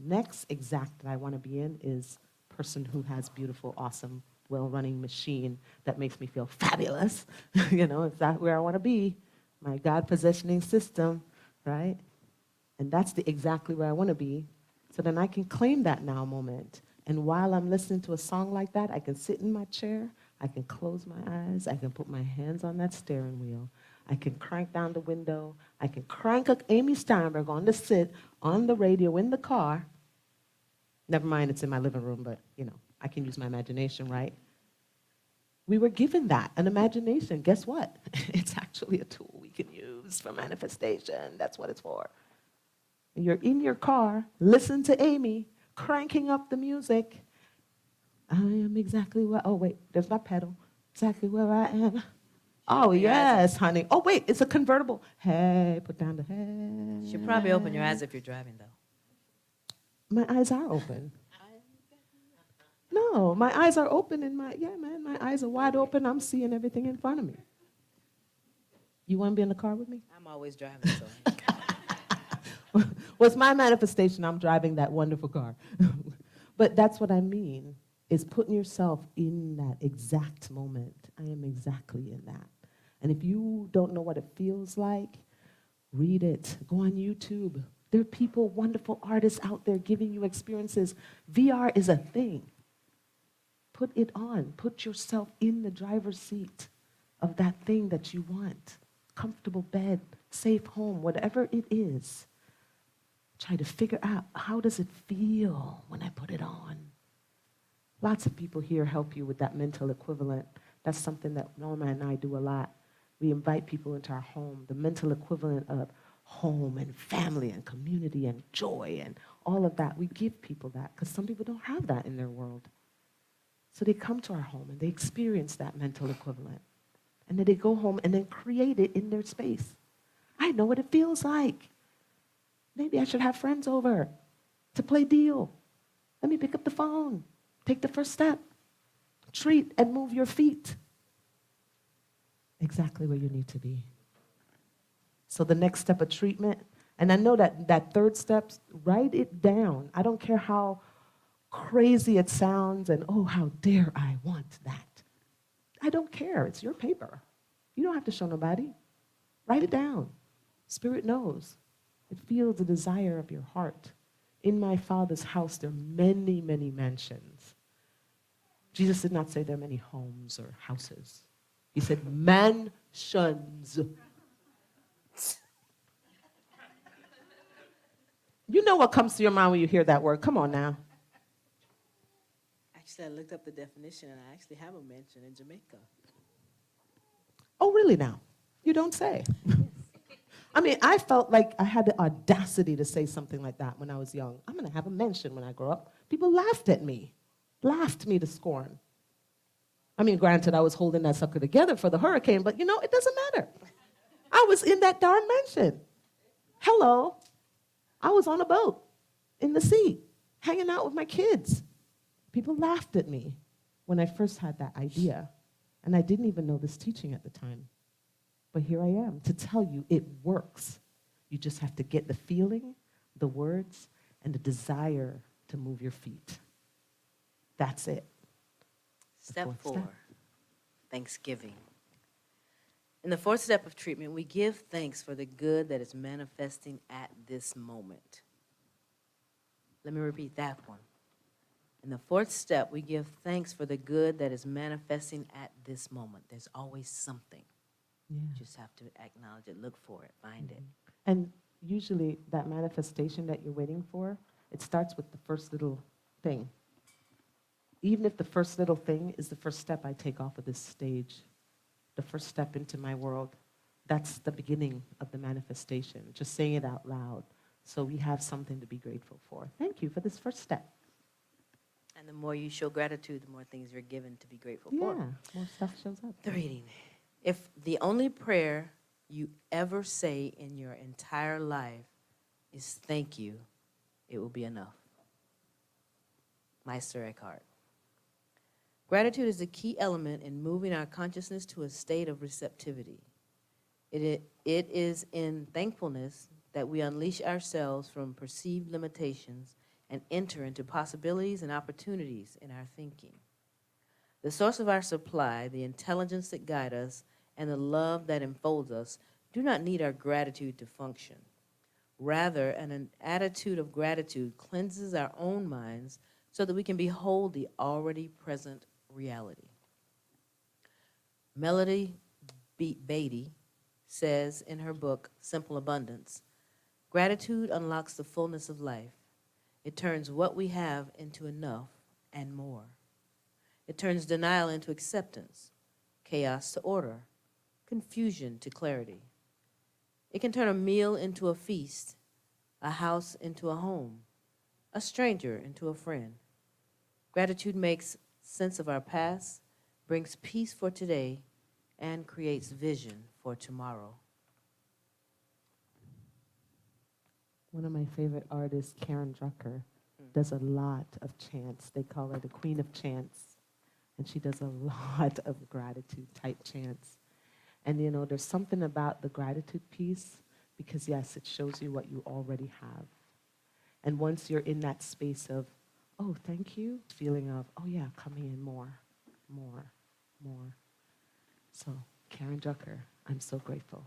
next exact that I want to be in is person who has beautiful, awesome, well-running machine that makes me feel fabulous. Is that where I want to be? My God positioning system, right? And that's exactly where I want to be. So then I can claim that now moment. And while I'm listening to a song like that, I can sit in my chair, I can close my eyes, I can put my hands on that steering wheel, I can crank down the window, I can crank up Amy Steinberg on the sit, on the radio, in the car. Never mind, it's in my living room, but I can use my imagination, right? We were given that, an imagination. Guess what? It's actually a tool we can use for manifestation. That's what it's for. You're in your car, listen to Amy, cranking up the music. I am exactly where, oh wait, there's my pedal. Exactly where I am. Oh Open your eyes yes, honey. Oh wait, it's a convertible. Hey, put down the head. You should probably open your eyes if you're driving, though. My eyes are open. No, No, my eyes are open and my eyes are wide open. I'm seeing everything in front of me. You want to be in the car with me? I'm always driving, so. Well, it's my manifestation. I'm driving that wonderful car. But that's what I mean, is putting yourself in that exact moment. I am exactly in that. And if you don't know what it feels like, read it. Go on YouTube. There are people, wonderful artists out there giving you experiences. VR is a thing. Put it on. Put yourself in the driver's seat of that thing that you want. Comfortable bed, safe home, whatever it is. Try to figure out, how does it feel when I put it on? Lots of people here help you with that mental equivalent. That's something that Norma and I do a lot. We invite people into our home, the mental equivalent of home and family and community and joy and all of that. We give people that because some people don't have that in their world. So they come to our home and they experience that mental equivalent. And then they go home and then create it in their space. I know what it feels like. Maybe I should have friends over to play deal. Let me pick up the phone. Take the first step. Treat and move your feet. Exactly where you need to be. So the next step of treatment, and I know that third step, write it down. I don't care how crazy it sounds and, oh, how dare I want that. I don't care. It's your paper. You don't have to show nobody. Write it down. Spirit knows. It feels the desire of your heart. In my Father's house, there are many, many mansions. Jesus did not say there are many homes or houses. He said mansions. You know what comes to your mind when you hear that word. Come on now. Actually, I looked up the definition, and I actually have a mansion in Jamaica. Oh, really now? You don't say. I mean, I felt like I had the audacity to say something like that when I was young. I'm going to have a mansion when I grow up. People laughed at me, laughed me to scorn. I mean, granted, I was holding that sucker together for the hurricane, but it doesn't matter. I was in that darn mansion. Hello. I was on a boat in the sea, hanging out with my kids. People laughed at me when I first had that idea, and I didn't even know this teaching at the time. But here I am to tell you it works. You just have to get the feeling, the words, and the desire to move your feet. That's it. Step fourth 4, step. Thanksgiving. In the fourth step of treatment, we give thanks for the good that is manifesting at this moment. Let me repeat that one. In the fourth step, we give thanks for the good that is manifesting at this moment. There's always something. Yeah. You just have to acknowledge it, look for it, find it. And usually that manifestation that you're waiting for, it starts with the first little thing. Even if the first little thing is the first step I take off of this stage, the first step into my world, that's the beginning of the manifestation. Just saying it out loud. So we have something to be grateful for. Thank you for this first step. And the more you show gratitude, the more things you're given to be grateful Yeah, for. more stuff shows up. The reading. If the only prayer you ever say in your entire life is thank you, it will be enough. Meister Eckhart. Gratitude is a key element in moving our consciousness to a state of receptivity. It is in thankfulness that we unleash ourselves from perceived limitations and enter into possibilities and opportunities in our thinking. The source of our supply, the intelligence that guides us, and the love that enfolds us do not need our gratitude to function. Rather, an attitude of gratitude cleanses our own minds so that we can behold the already present reality. Melody Beatty says in her book, Simple Abundance, gratitude unlocks the fullness of life. It turns what we have into enough and more. It turns denial into acceptance, chaos to order, confusion to clarity. It can turn a meal into a feast, a house into a home, a stranger into a friend. Gratitude makes sense of our past, brings peace for today, and creates vision for tomorrow. One of my favorite artists, Karen Drucker, does a lot of chants. They call her the queen of chants. And she does a lot of gratitude type chants. And you know, there's something about the gratitude piece because yes, it shows you what you already have. And once you're in that space of, oh, thank you, feeling of, oh yeah, coming in more, more, more. So, Karen Drucker, I'm so grateful.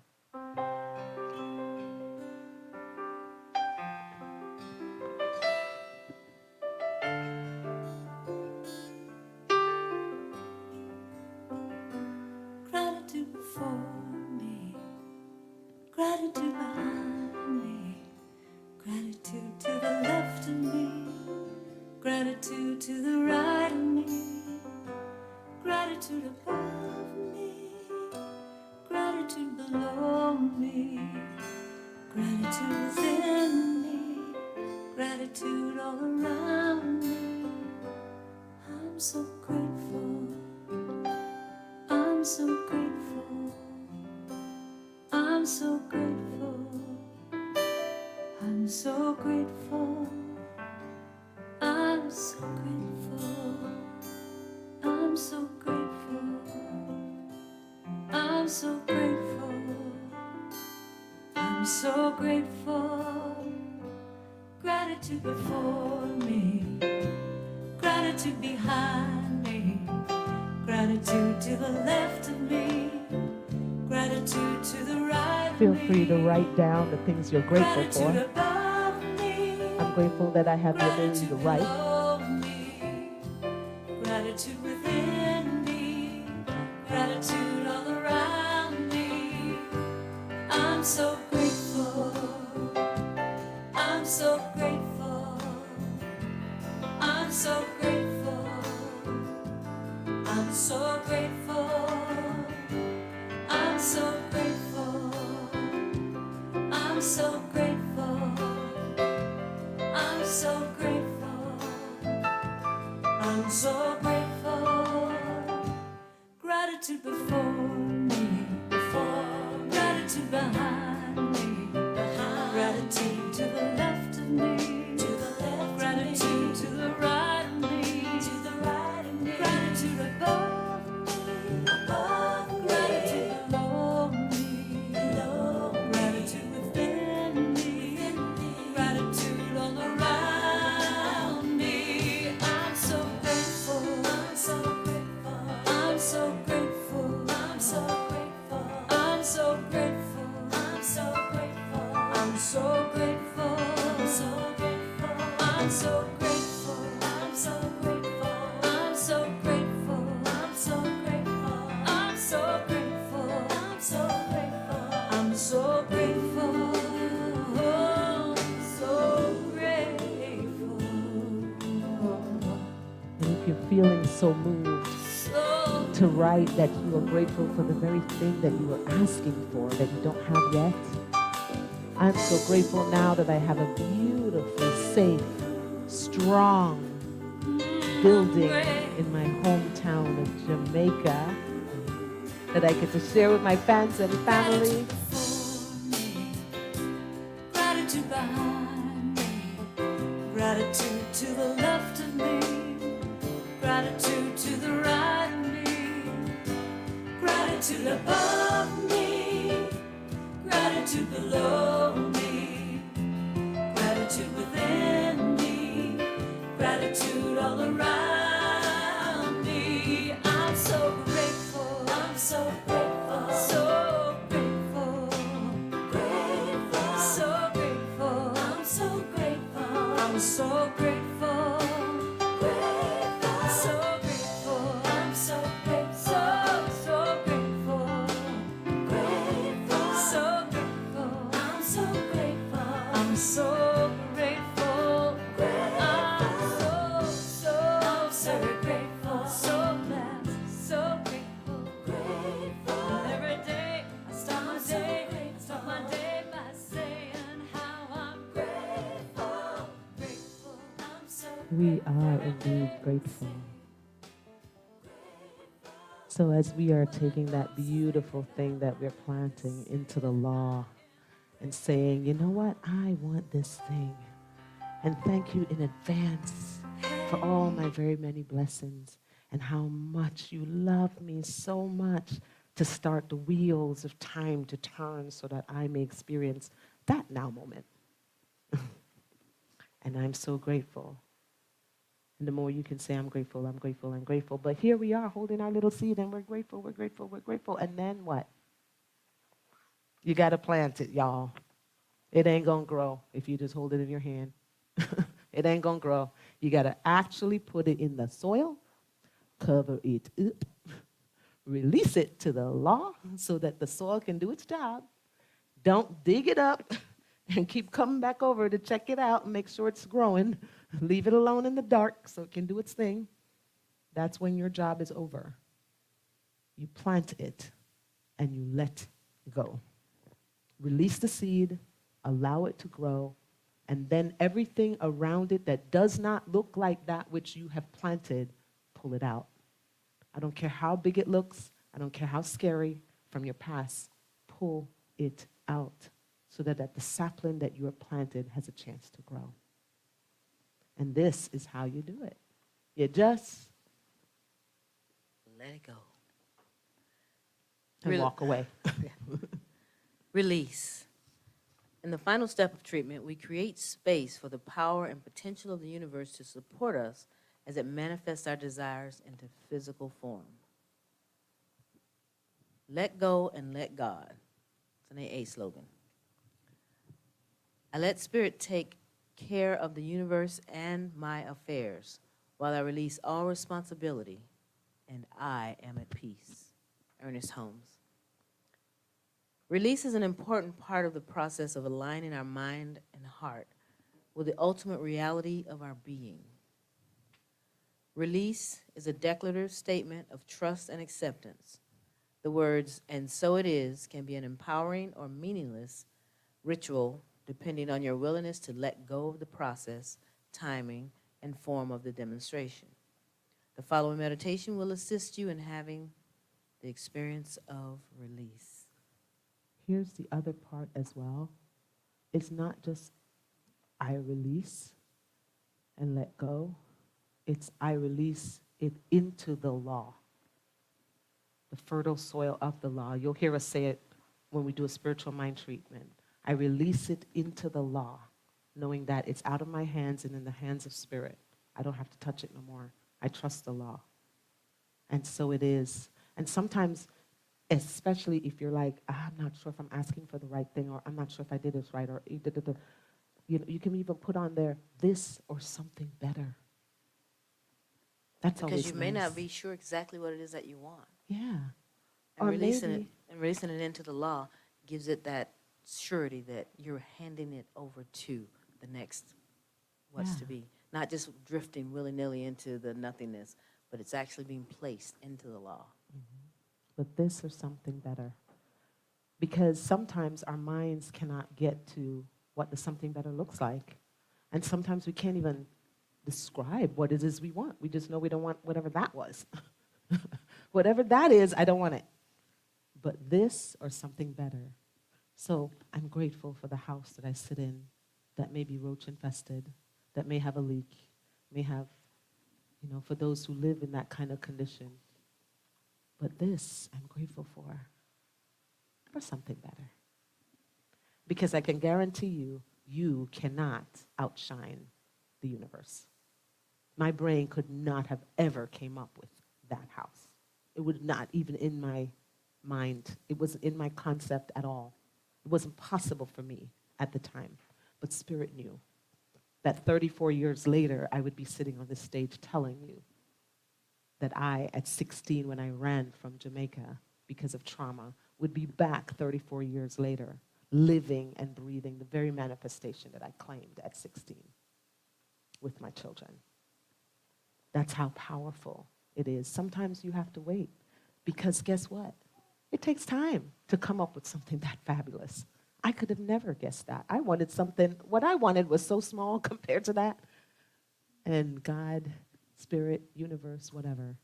Gratitude before me, gratitude behind me, gratitude to the left of me, gratitude to the right of me, gratitude above me, gratitude below me, gratitude within me, gratitude all around me. I'm so grateful, I'm so grateful, I'm so grateful, I'm so grateful, I'm so grateful, I'm so grateful, I'm so grateful, I'm so grateful. Gratitude before me, gratitude behind me, gratitude to the left of me, gratitude to the right of me. Feel free to write down the things you're grateful Gratitude for. above me, I'm grateful that I have the ability to gratitude write. below me, gratitude within me, gratitude all around me. I'm so grateful, I'm so grateful, I'm so grateful, I'm so grateful, I'm so grateful, I'm so grateful, I'm so grateful, I'm so grateful. Gratitude before me, gratitude behind me, gratitude to the left of me, gratitude to the right of me, gratitude above me, gratitude below me, gratitude within me, gratitude all around me. I'm so grateful, I'm so grateful, I'm so grateful, I'm so grateful, I'm so grateful, I'm so grateful, I'm so grateful, I'm so grateful, I'm so grateful, I'm so grateful, I'm so grateful, I'm so grateful, I'm so grateful, I'm so grateful, I'm so grateful, so grateful. And if you're feeling so moved to write that you are grateful for the very thing that you were asking for that you don't have yet, I'm so grateful now that I have a beautiful, safe, strong building in my hometown of Jamaica that I get to share with my fans and family. Gratitude behind me, gratitude to the left of me, gratitude to the right of me, gratitude above me, gratitude below me, gratitude within me, gratitude all around me. I'm so grateful, I'm so grateful, so grateful, grateful, so grateful, I'm so grateful, I'm so grateful, grateful, so grateful, I'm so grateful, so grateful, grateful, so grateful, I'm so grateful, I'm so grateful, I'm so grateful, so blessed, so grateful, grateful. Every day I start my day by saying how I'm grateful, grateful. I'm so We are indeed grateful. So as we are taking that beautiful thing that we're planting into the law and saying, you know what, I want this thing. And thank you in advance for all my very many blessings and how much you love me so much to start the wheels of time to turn so that I may experience that now moment. And I'm so grateful. And the more you can say, I'm grateful, I'm grateful, I'm grateful. But here we are holding our little seed and we're grateful, we're grateful, we're grateful. And then what? You got to plant it, y'all. It ain't going to grow if you just hold it in your hand. It ain't going to grow. You got to actually put it in the soil, cover it up, release it to the law so that the soil can do its job. Don't dig it up and keep coming back over to check it out and make sure it's growing. Leave it alone in the dark so it can do its thing. That's when your job is over. You plant it and you let go. Release the seed, allow it to grow, and then everything around it that does not look like that which you have planted, pull it out. I don't care how big it looks. I don't care how scary from your past. Pull it out so that the sapling that you have planted has a chance to grow. And this is how you do it. You just Let it go. and walk away. Release. In the final step of treatment, we create space for the power and potential of the universe to support us as it manifests our desires into physical form. Let go and let God. It's an AA slogan. I let Spirit take care of the universe and my affairs while I release all responsibility, and I am at peace. Ernest Holmes. Release is an important part of the process of aligning our mind and heart with the ultimate reality of our being. Release is a declarative statement of trust and acceptance. The words, "and so it is," can be an empowering or meaningless ritual depending on your willingness to let go of the process, timing, and form of the demonstration. The following meditation will assist you in having the experience of release. Here's the other part as well. It's not just I release and let go. It's I release it into the law, the fertile soil of the law. You'll hear us say it when we do a spiritual mind treatment. I release it into the law, knowing that it's out of my hands and in the hands of Spirit. I don't have to touch it no more. I trust the law. And so it is. And sometimes, especially if you're like, I'm not sure if I'm asking for the right thing, or I'm not sure if I did this right, or you can even put on there this or something better. That's Because always you may nice. not be sure exactly what it is that you want. Yeah. And Or releasing maybe it into the law gives it that surety that you're handing it over to the next what's to Yeah. be. Not just drifting willy-nilly into the nothingness, but it's actually being placed into the law. but this or something better. Because sometimes our minds cannot get to what the something better looks like. And sometimes we can't even describe what it is we want. We just know we don't want whatever that was. Whatever that is, I don't want it. But this or something better. So I'm grateful for the house that I sit in that may be roach infested, that may have a leak, may have, for those who live in that kind of condition. But this I'm grateful for something better. Because I can guarantee you, you cannot outshine the universe. My brain could not have ever came up with that house. It would not even in my mind. It wasn't in my concept at all. It wasn't possible for me at the time. But Spirit knew that 34 years later, I would be sitting on this stage telling you that I, at 16, when I ran from Jamaica because of trauma, would be back 34 years later, living and breathing the very manifestation that I claimed at 16 with my children. That's how powerful it is. Sometimes you have to wait because guess what? It takes time to come up with something that fabulous. I could have never guessed that. I wanted something, what I wanted was so small compared to that. And God, Spirit, universe, whatever,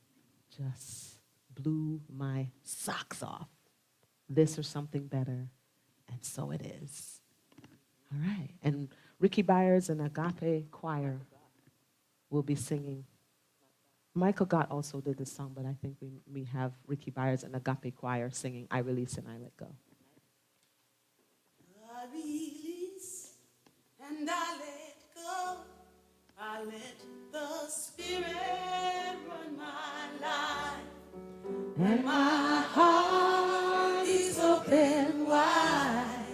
just blew my socks off. This or something better. And so it is. All right. And Ricky Byers and Agape Choir will be singing. Michael Gott also did this song, but I think we have Ricky Byers and Agape Choir singing I Release and I Let Go. I release and I let go. I let the Spirit run my life. And my heart is open wide.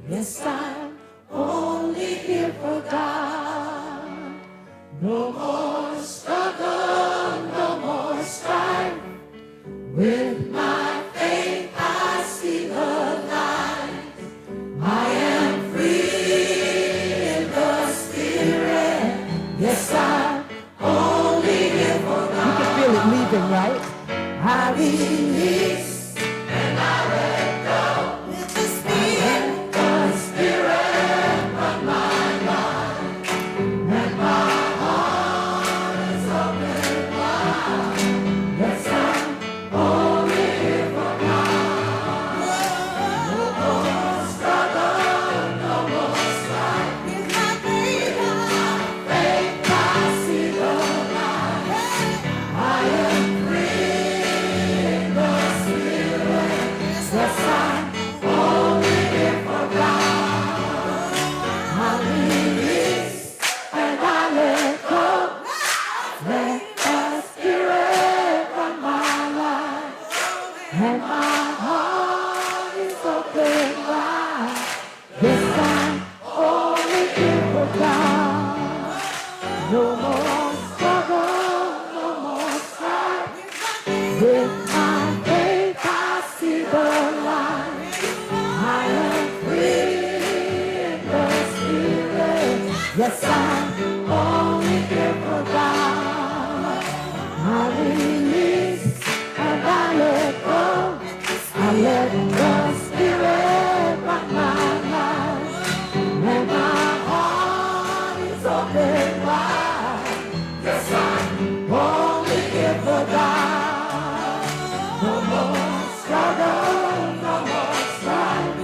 Yes, I'm only here for God. No more struggle, no more strife. With my faith I see the light. I am free in the Spirit. Yes, I'm only here for God. You can feel it leaving, right? I release and I let go. Let the Spirit run my life. And my heart is open wide. Yes, I'm only here for God. No more struggle, no more strife. With my faith I see the light. I am free in the Spirit. Yes, I'm only here for God. I release and I let go. Let the Spirit run my life. And my heart is open wide. Yes, I'm only here for God. No more struggle, no more strife. With my faith I see the light. I am free in the Spirit. Yes, I'm only here for God. I release and I let go. I let the Spirit run my life. And my heart is open wide. Yes, I'm only here for God. No more struggle, no more strife.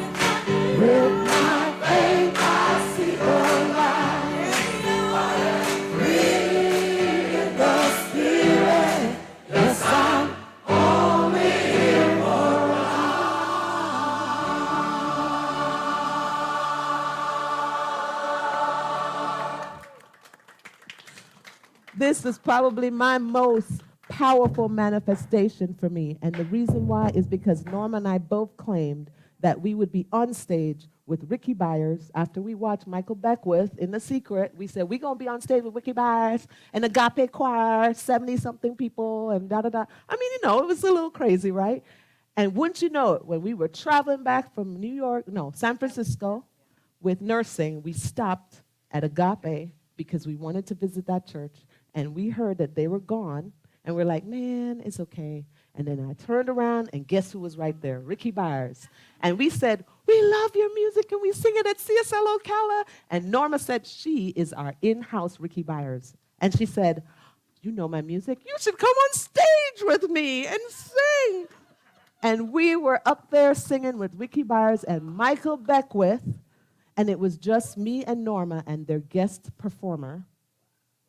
With my faith I see the light. I am free in the Spirit. Yes, I'm only here for This is probably my most powerful manifestation for me. And the reason why is because Norma and I both claimed that we would be on stage with Ricky Byers after we watched Michael Beckwith in The Secret. We said, we're going to be on stage with Ricky Byers and Agape Choir, 70-something people, and da-da-da. I mean, it was a little crazy, right? And wouldn't you know it, when we were traveling back from San Francisco with nursing, we stopped at Agape because we wanted to visit that church. And we heard that they were gone. And we're like, man, it's okay. And then I turned around, and guess who was right there? Ricky Byers. And we said, we love your music, and we sing it at CSL Ocala. And Norma said, she is our in-house Ricky Byers. And she said, you know my music? You should come on stage with me and sing. And we were up there singing with Ricky Byers and Michael Beckwith. And it was just me and Norma and their guest performer.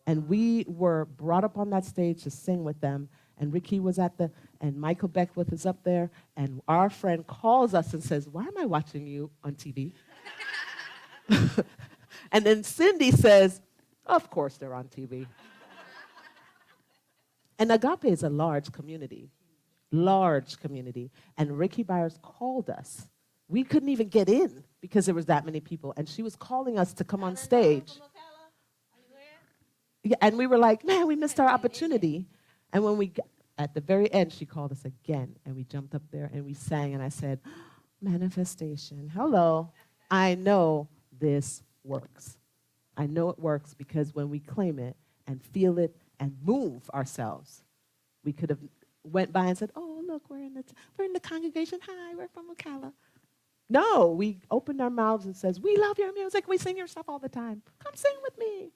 And we were brought up on that stage to sing with them. And Ricky was and Michael Beckwith is up there. And our friend calls us and says, why am I watching you on TV? And then Cindy says, of course they're on TV. And Agape is a large community. And Ricky Byers called us. We couldn't even get in because there was that many people. And she was calling us to come on stage. Yeah, and we were like, man, we missed our opportunity. And when we got, at the very end, she called us again. And we jumped up there and we sang. And I said, manifestation. Hello. I know this works. I know it works because when we claim it and feel it and move ourselves, we could have went by and said, oh, look, we're in the congregation. Hi, we're from Ocala. No, we opened our mouths and says, we love your music. We sing your stuff all the time. Come sing with me.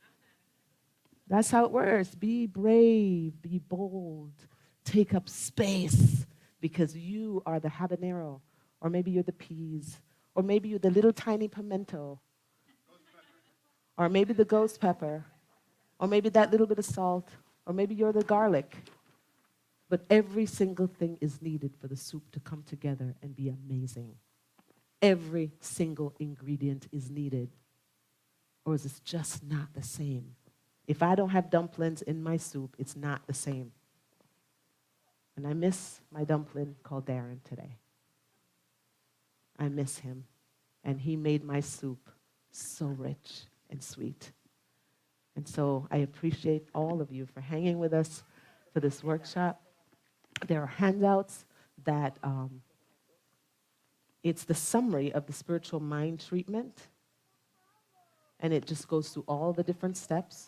That's how it works. Be brave, be bold, take up space because you are the habanero, or maybe you're the peas, or maybe you're the little tiny pimento. or maybe the ghost pepper, or maybe that little bit of salt, or maybe you're the garlic. But every single thing is needed for the soup to come together and be amazing. Every single ingredient is needed, or is it just not the same? If I don't have dumplings in my soup, it's not the same. And I miss my dumpling called Darren today. I miss him. And he made my soup so rich and sweet. And so I appreciate all of you for hanging with us for this workshop. There are handouts that it's the summary of the spiritual mind treatment. And it just goes through all the different steps.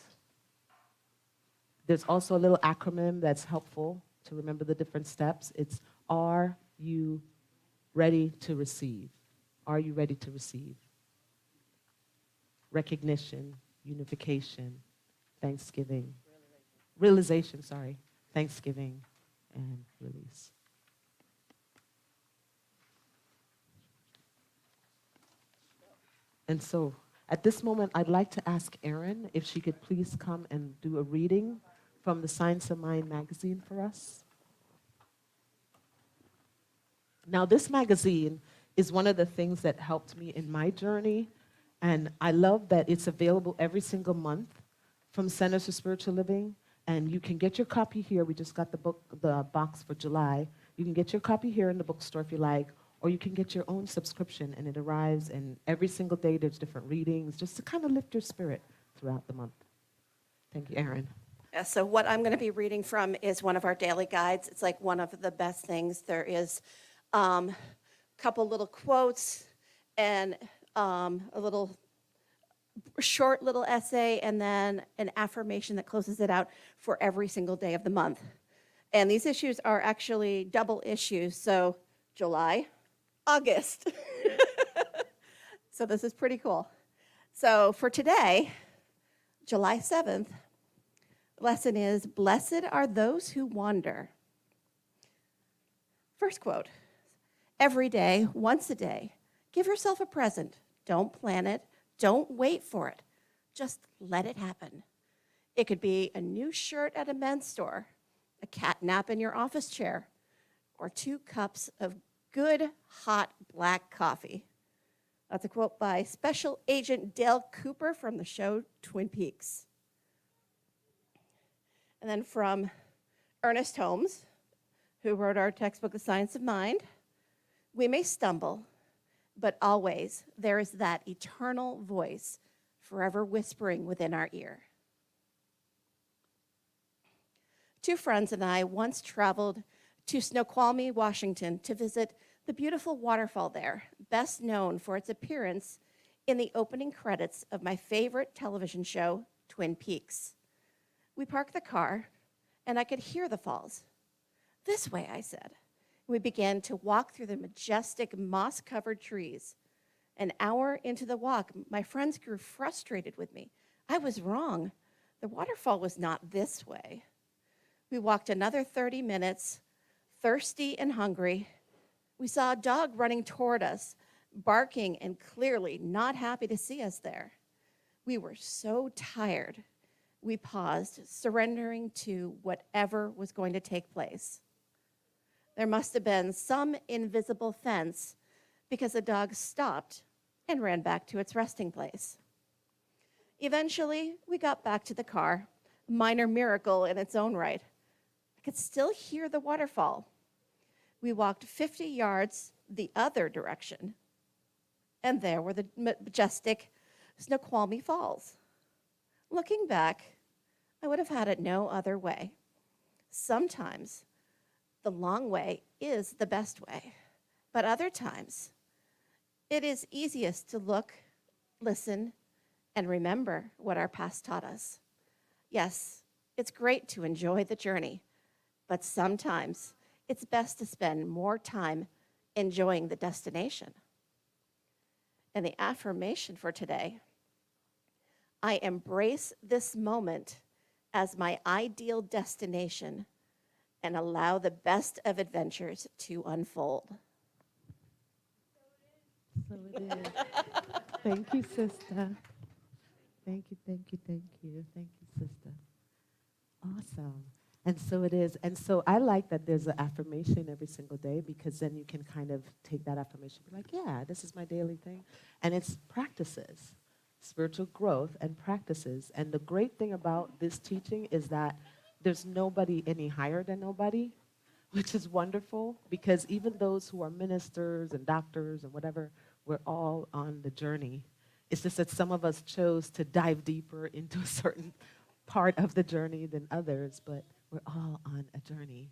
There's also a little acronym that's helpful to remember the different steps. It's, are you ready to receive? Are you ready to receive? Recognition, unification, thanksgiving, realization, thanksgiving, and release. And so at this moment, I'd like to ask Erin if she could please come and do a reading from the Science of Mind magazine for us. Now, this magazine is one of the things that helped me in my journey, and I love that it's available every single month from Centers for Spiritual Living, and you can get your copy here. We just got the box for July. You can get your copy here in the bookstore if you like, or you can get your own subscription, and it arrives, and every single day there's different readings, just to kind of lift your spirit throughout the month. Thank you, Erin. Yeah, so what I'm going to be reading from is one of our daily guides. It's like one of the best things. There is a couple little quotes and a little short little essay, and then an affirmation that closes it out for every single day of the month. And these issues are actually double issues, so July, August. So this is pretty cool. So for today, July 7th, lesson is, blessed are those who wander. First quote, every day, once a day, give yourself a present. Don't plan it. Don't wait for it. Just let it happen. It could be a new shirt at a men's store, a cat nap in your office chair, or 2 cups of good, hot black coffee. That's a quote by Special Agent Dale Cooper from the show Twin Peaks. And then from Ernest Holmes, who wrote our textbook, The Science of Mind, we may stumble, but always there is that eternal voice forever whispering within our ear. 2 friends and I once traveled to Snoqualmie, Washington, to visit the beautiful waterfall there, best known for its appearance in the opening credits of my favorite television show, Twin Peaks. We parked the car, and I could hear the falls. This way, I said. We began to walk through the majestic moss-covered trees. An hour into the walk, my friends grew frustrated with me. I was wrong. The waterfall was not this way. We walked another 30 minutes, thirsty and hungry. We saw a dog running toward us, barking and clearly not happy to see us there. We were so tired. We paused, surrendering to whatever was going to take place. There must have been some invisible fence because the dog stopped and ran back to its resting place. Eventually, we got back to the car, a minor miracle in its own right. I could still hear the waterfall. We walked 50 yards the other direction, and there were the majestic Snoqualmie Falls. Looking back, I would have had it no other way. Sometimes the long way is the best way, but other times it is easiest to look, listen, and remember what our past taught us. Yes, it's great to enjoy the journey, but sometimes it's best to spend more time enjoying the destination. And the affirmation for today, I embrace this moment as my ideal destination and allow the best of adventures to unfold. So it is. Thank you, sister. Thank you, thank you, thank you. Thank you, sister. Awesome. And so it is. And so I like that there's an affirmation every single day because then you can kind of take that affirmation and be like, yeah, this is my daily thing. And it's practices, spiritual growth and practices. And the great thing about this teaching is that there's nobody any higher than nobody, which is wonderful because even those who are ministers and doctors and whatever, we're all on the journey. It's just that some of us chose to dive deeper into a certain part of the journey than others, but we're all on a journey.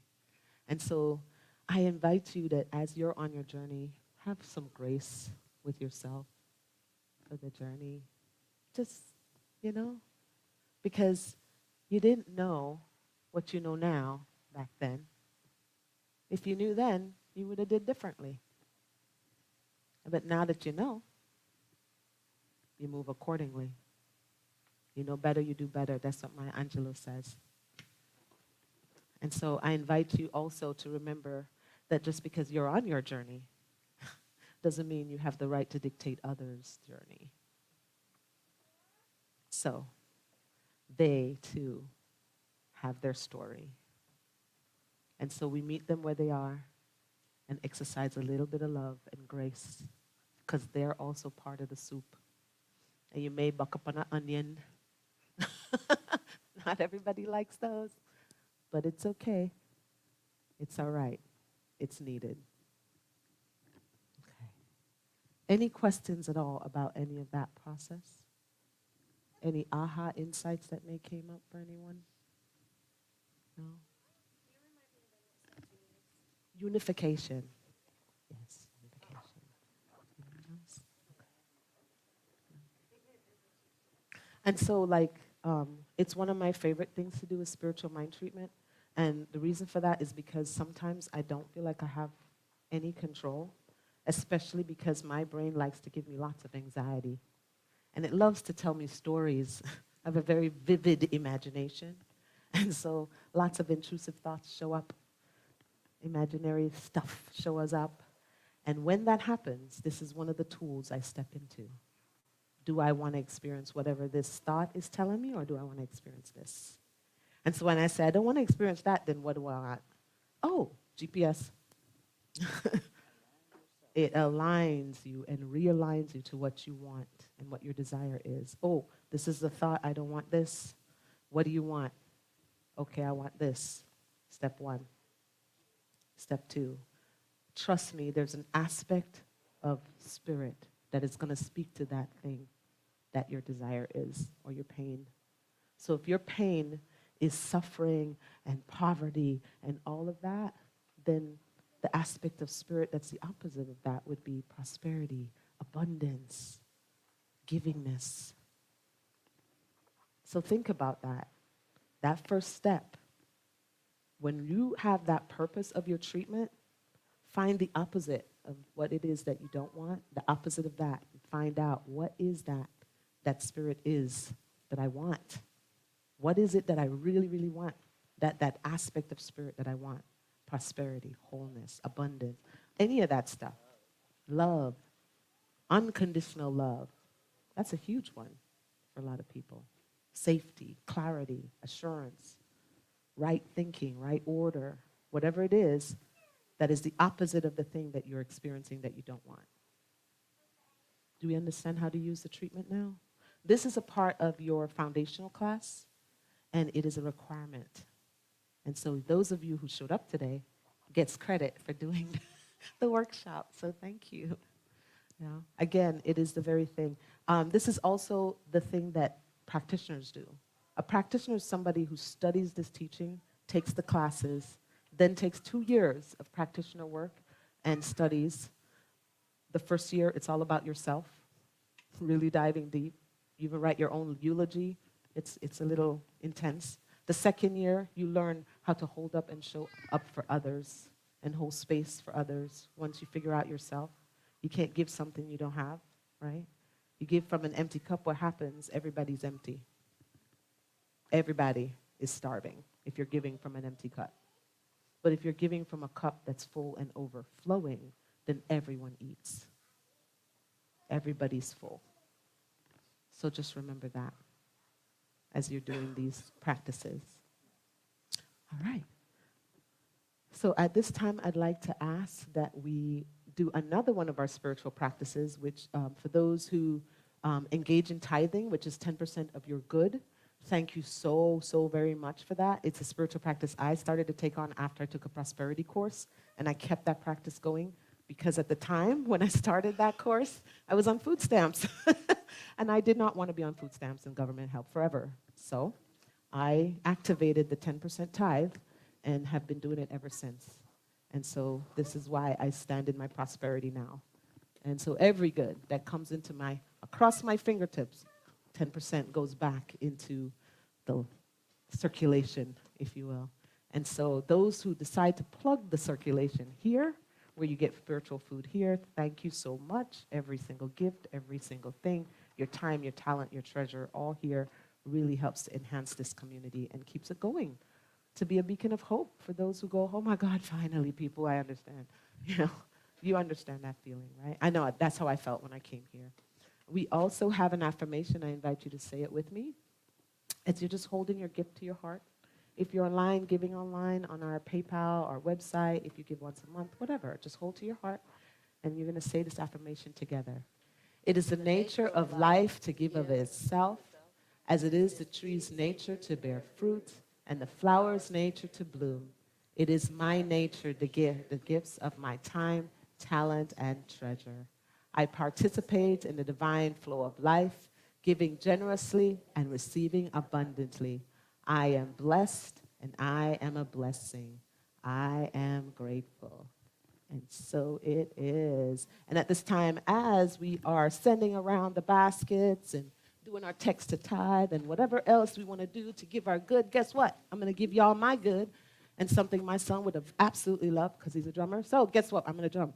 And so I invite you that as you're on your journey, have some grace with yourself for the journey. Just, you know, because you didn't know what you know now back then. If you knew then, you would have did differently. But now that you know, you move accordingly. You know better, you do better. That's what Maya Angelou says. And so I invite you also to remember that just because you're on your journey doesn't mean you have the right to dictate others' journey. So they too have their story. And so we meet them where they are and exercise a little bit of love and grace because they're also part of the soup. And you may buck up on an onion. Not everybody likes those, but it's okay. It's all right. It's needed. Okay. Any questions at all about any of that process? Any aha insights that may came up for anyone? No? Unification. Yes, unification. Anyone else? Okay. And so, like, it's one of my favorite things to do is spiritual mind treatment. And the reason for that is because sometimes I don't feel like I have any control, especially because my brain likes to give me lots of anxiety. And it loves to tell me stories. I have a very vivid imagination. And so lots of intrusive thoughts show up. Imaginary stuff shows up. And when that happens, this is one of the tools I step into. Do I want to experience whatever this thought is telling me, or do I want to experience this? And so when I say I don't want to experience that, then what do I want? Oh, GPS. It aligns you and realigns you to what you want and what your desire is. Oh, this is the thought. I don't want this. What do you want? Okay, I want this. Step one. Step two. Trust me, there's an aspect of spirit that is going to speak to that thing that your desire is or your pain. So if your pain is suffering and poverty and all of that, then the aspect of spirit that's the opposite of that would be prosperity, abundance, givingness. So think about that. That first step, when you have that purpose of your treatment, find the opposite of what it is that you don't want, the opposite of that, and find out what is that spirit is that I want. What is it that I really, really want? That aspect of spirit that I want. Prosperity, wholeness, abundance, any of that stuff. Love, unconditional love. That's a huge one for a lot of people. Safety, clarity, assurance, right thinking, right order, whatever it is that is the opposite of the thing that you're experiencing that you don't want. Do we understand how to use the treatment now? This is a part of your foundational class, and it is a requirement. And so those of you who showed up today gets credit for doing the workshop. So thank you. Again, it is the very thing. This is also the thing that practitioners do. A practitioner is somebody who studies this teaching, takes the classes, then takes 2 years of practitioner work and studies. The first year, it's all about yourself, really diving deep. You even write your own eulogy. It's a little intense. The second year, you learn how to hold up and show up for others and hold space for others once you figure out yourself. You can't give something you don't have, right? You give from an empty cup, what happens? Everybody's empty. Everybody is starving if you're giving from an empty cup. But if you're giving from a cup that's full and overflowing, then everyone eats. Everybody's full. So just remember that as you're doing these practices. All right. So at this time, I'd like to ask that we do another one of our spiritual practices, which for those who engage in tithing, which is 10% of your good, thank you so, so very much for that. It's a spiritual practice I started to take on after I took a prosperity course, and I kept that practice going because at the time when I started that course, I was on food stamps, and I did not want to be on food stamps and government help forever. So I activated the 10% tithe and have been doing it ever since. And so this is why I stand in my prosperity now. And so every good that comes into across my fingertips, 10% goes back into the circulation, if you will. And so those who decide to plug the circulation here, where you get spiritual food here, thank you so much. Every single gift, every single thing, your time, your talent, your treasure, all here really helps to enhance this community and keeps it going, to be a beacon of hope for those who go, oh my God, finally, people, I understand. You understand that feeling, right? I know that's how I felt when I came here. We also have an affirmation. I invite you to say it with me. As you're just holding your gift to your heart. If you're online, giving online on our PayPal, our website, if you give once a month, whatever, just hold to your heart, and you're going to say this affirmation together. It is the nature of life to give of itself, as it is the tree's nature to bear fruit, and the flower's nature to bloom. It is my nature to give the gifts of my time, talent, and treasure. I participate in the divine flow of life, giving generously and receiving abundantly. I am blessed and I am a blessing. I am grateful. And so it is. And at this time, as we are sending around the baskets and doing our text to tithe and whatever else we want to do to give our good, guess what? I'm going to give y'all my good and something my son would have absolutely loved because he's a drummer. So guess what? I'm going to drum.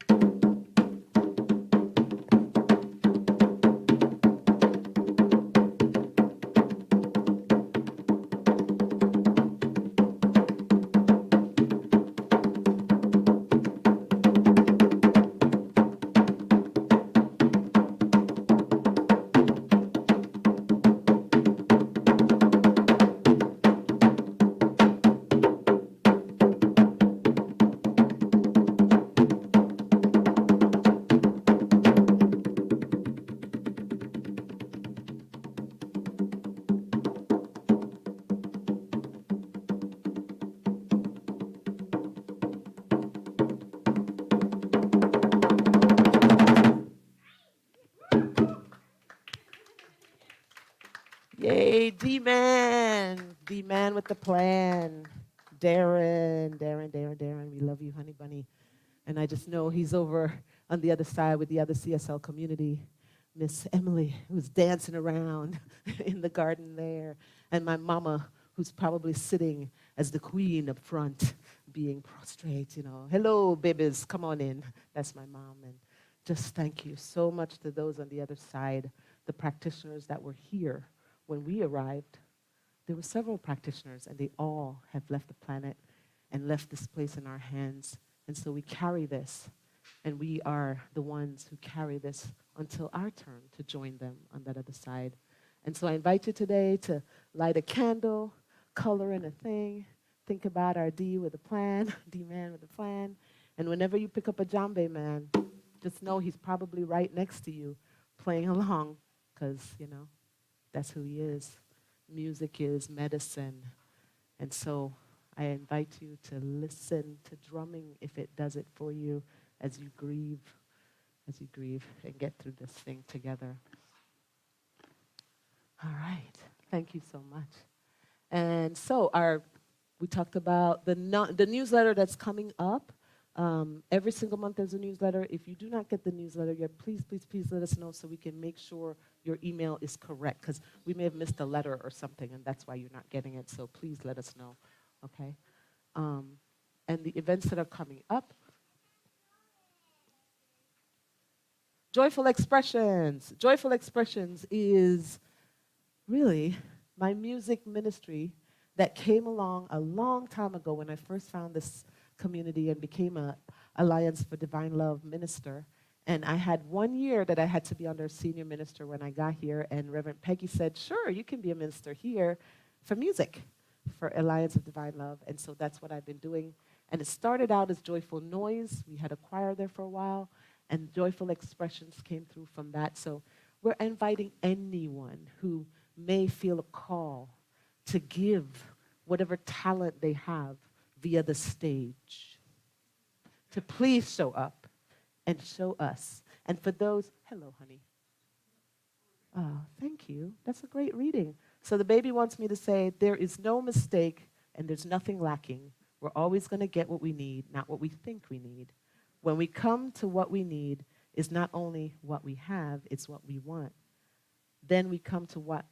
Yay, D-Man. D-Man with the plan. Darren. We love you, honey bunny. And I just know he's over on the other side with the other CSL community. Miss Emily, who's dancing around in the garden there. And my mama, who's probably sitting as the queen up front, being prostrate, Hello, babies, come on in. That's my mom. And just thank you so much to those on the other side, the practitioners that were here when we arrived. There were several practitioners, and they all have left the planet and left this place in our hands. And so we carry this, and we are the ones who carry this until our turn to join them on that other side. And so I invite you today to light a candle, color in a thing, think about our D with a plan, D-Man with a plan. And whenever you pick up a djembe man, just know he's probably right next to you playing along because, that's who he is. Music is medicine. And so I invite you to listen to drumming if it does it for you as you grieve and get through this thing together. All right. Thank you so much. And so we talked about the newsletter that's coming up. Every single month there's a newsletter. If you do not get the newsletter yet, please let us know so we can make sure your email is correct, because we may have missed a letter or something, and that's why you're not getting it. So please let us know, okay? And the events that are coming up. Joyful Expressions. Joyful Expressions is really my music ministry that came along a long time ago when I first found this community and became a Alliance for Divine Love minister. And I had 1 year that I had to be under a senior minister when I got here, and Reverend Peggy said, sure, you can be a minister here for music, for Alliance of Divine Love. And so that's what I've been doing. And it started out as Joyful Noise. We had a choir there for a while, and Joyful Expressions came through from that. So we're inviting anyone who may feel a call to give whatever talent they have via the stage, to please show up and show us. And for those, hello, honey. Oh, thank you. That's a great reading. So the baby wants me to say, there is no mistake and there's nothing lacking. We're always going to get what we need, not what we think we need. When we come to what we need, is not only what we have, it's what we want. Then we come to what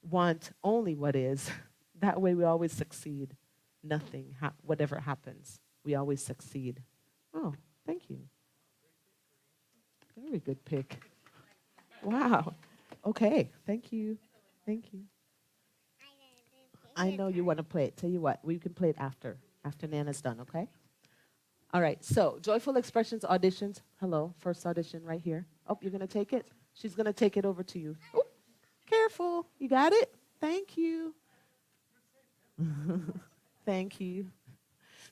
want only what is. That way we always succeed. Nothing, whatever happens, we always succeed. Oh, thank you. Very good pick. Wow. Okay, thank you. Thank you. I know you want to play it. Tell you what, we can play it after Nana's done, okay? All right, so Joyful Expressions auditions. Hello, first audition right here. Oh, you're going to take it? She's going to take it over to you. Oh, careful. You got it? Thank you. Thank you.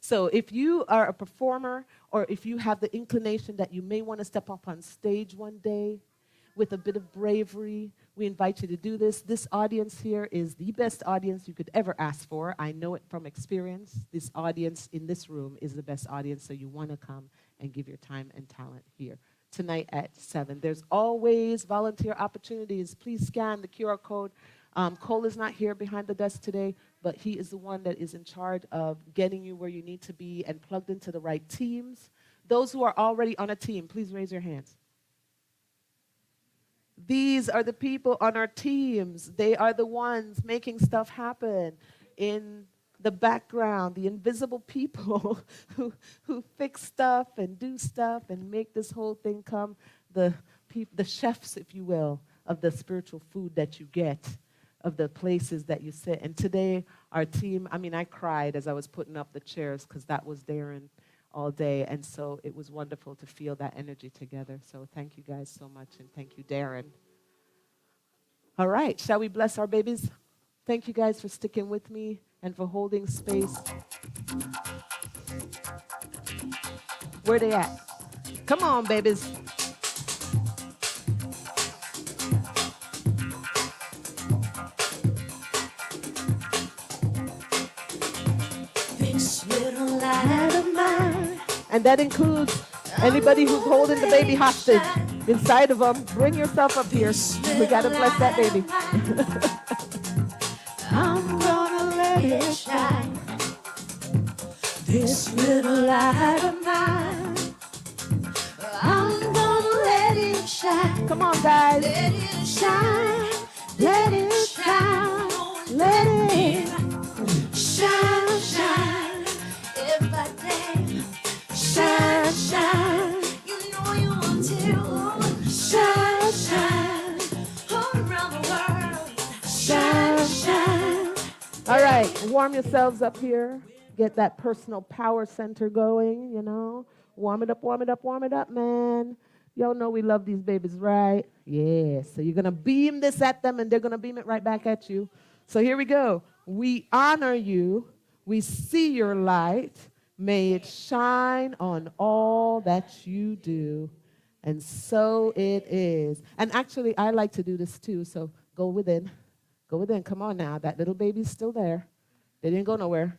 So if you are a performer or if you have the inclination that you may want to step up on stage one day with a bit of bravery, we invite you to do this. This audience here is the best audience you could ever ask for. I know it from experience. This audience in this room is the best audience, so you want to come and give your time and talent here. Tonight at 7. There's always volunteer opportunities. Please scan the QR code. Cole is not here behind the desk today, but he is the one that is in charge of getting you where you need to be and plugged into the right teams. Those who are already on a team, please raise your hands. These are the people on our teams. They are the ones making stuff happen in the background, the invisible people who fix stuff and do stuff and make this whole thing come, the chefs, if you will, of the spiritual food that you get, of the places that you sit. And today, our team, I cried as I was putting up the chairs because that was Darren all day. And so it was wonderful to feel that energy together. So thank you guys so much, and thank you, Darren. All right, shall we bless our babies? Thank you guys for sticking with me and for holding space. Where they at? Come on, babies. This little light of mine. And that includes anybody who's holding the baby hostage inside of them. Bring yourself up here. We got to bless that baby. I'm gonna let it shine. This little light of mine. I'm gonna let it shine. Come on, guys. Let it shine. Let it shine. Let it shine, shine. Every day. Shine, shine. You know you want to. Shine, shine. All around the world. Shine, shine. All right, warm yourselves up here. Get that personal power center going, you know. Warm it up, warm it up, warm it up, man. Y'all know we love these babies, right? Yeah, so you're going to beam this at them, and they're going to beam it right back at you. So here we go. We honor you. We see your light. May it shine on all that you do. And so it is. And actually, I like to do this too, so go within. Go within. Come on now. That little baby's still there. They didn't go nowhere.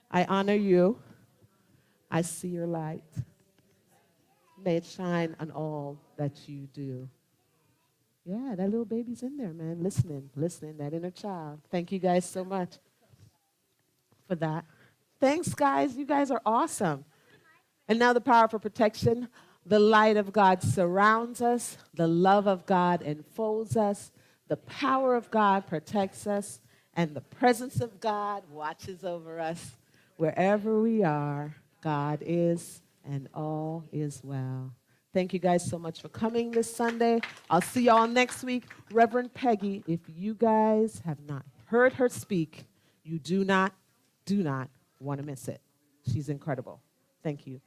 I honor you. I see your light. May it shine on all that you do. Yeah, that little baby's in there, man. Listening, that inner child. Thank you guys so much for that. Thanks, guys. You guys are awesome. And now the power for protection. The light of God surrounds us. The love of God enfolds us. The power of God protects us. And the presence of God watches over us. Wherever we are, God is, and all is well. Thank you guys so much for coming this Sunday. I'll see y'all next week. Reverend Peggy, if you guys have not heard her speak, you do not want to miss it. She's incredible. Thank you.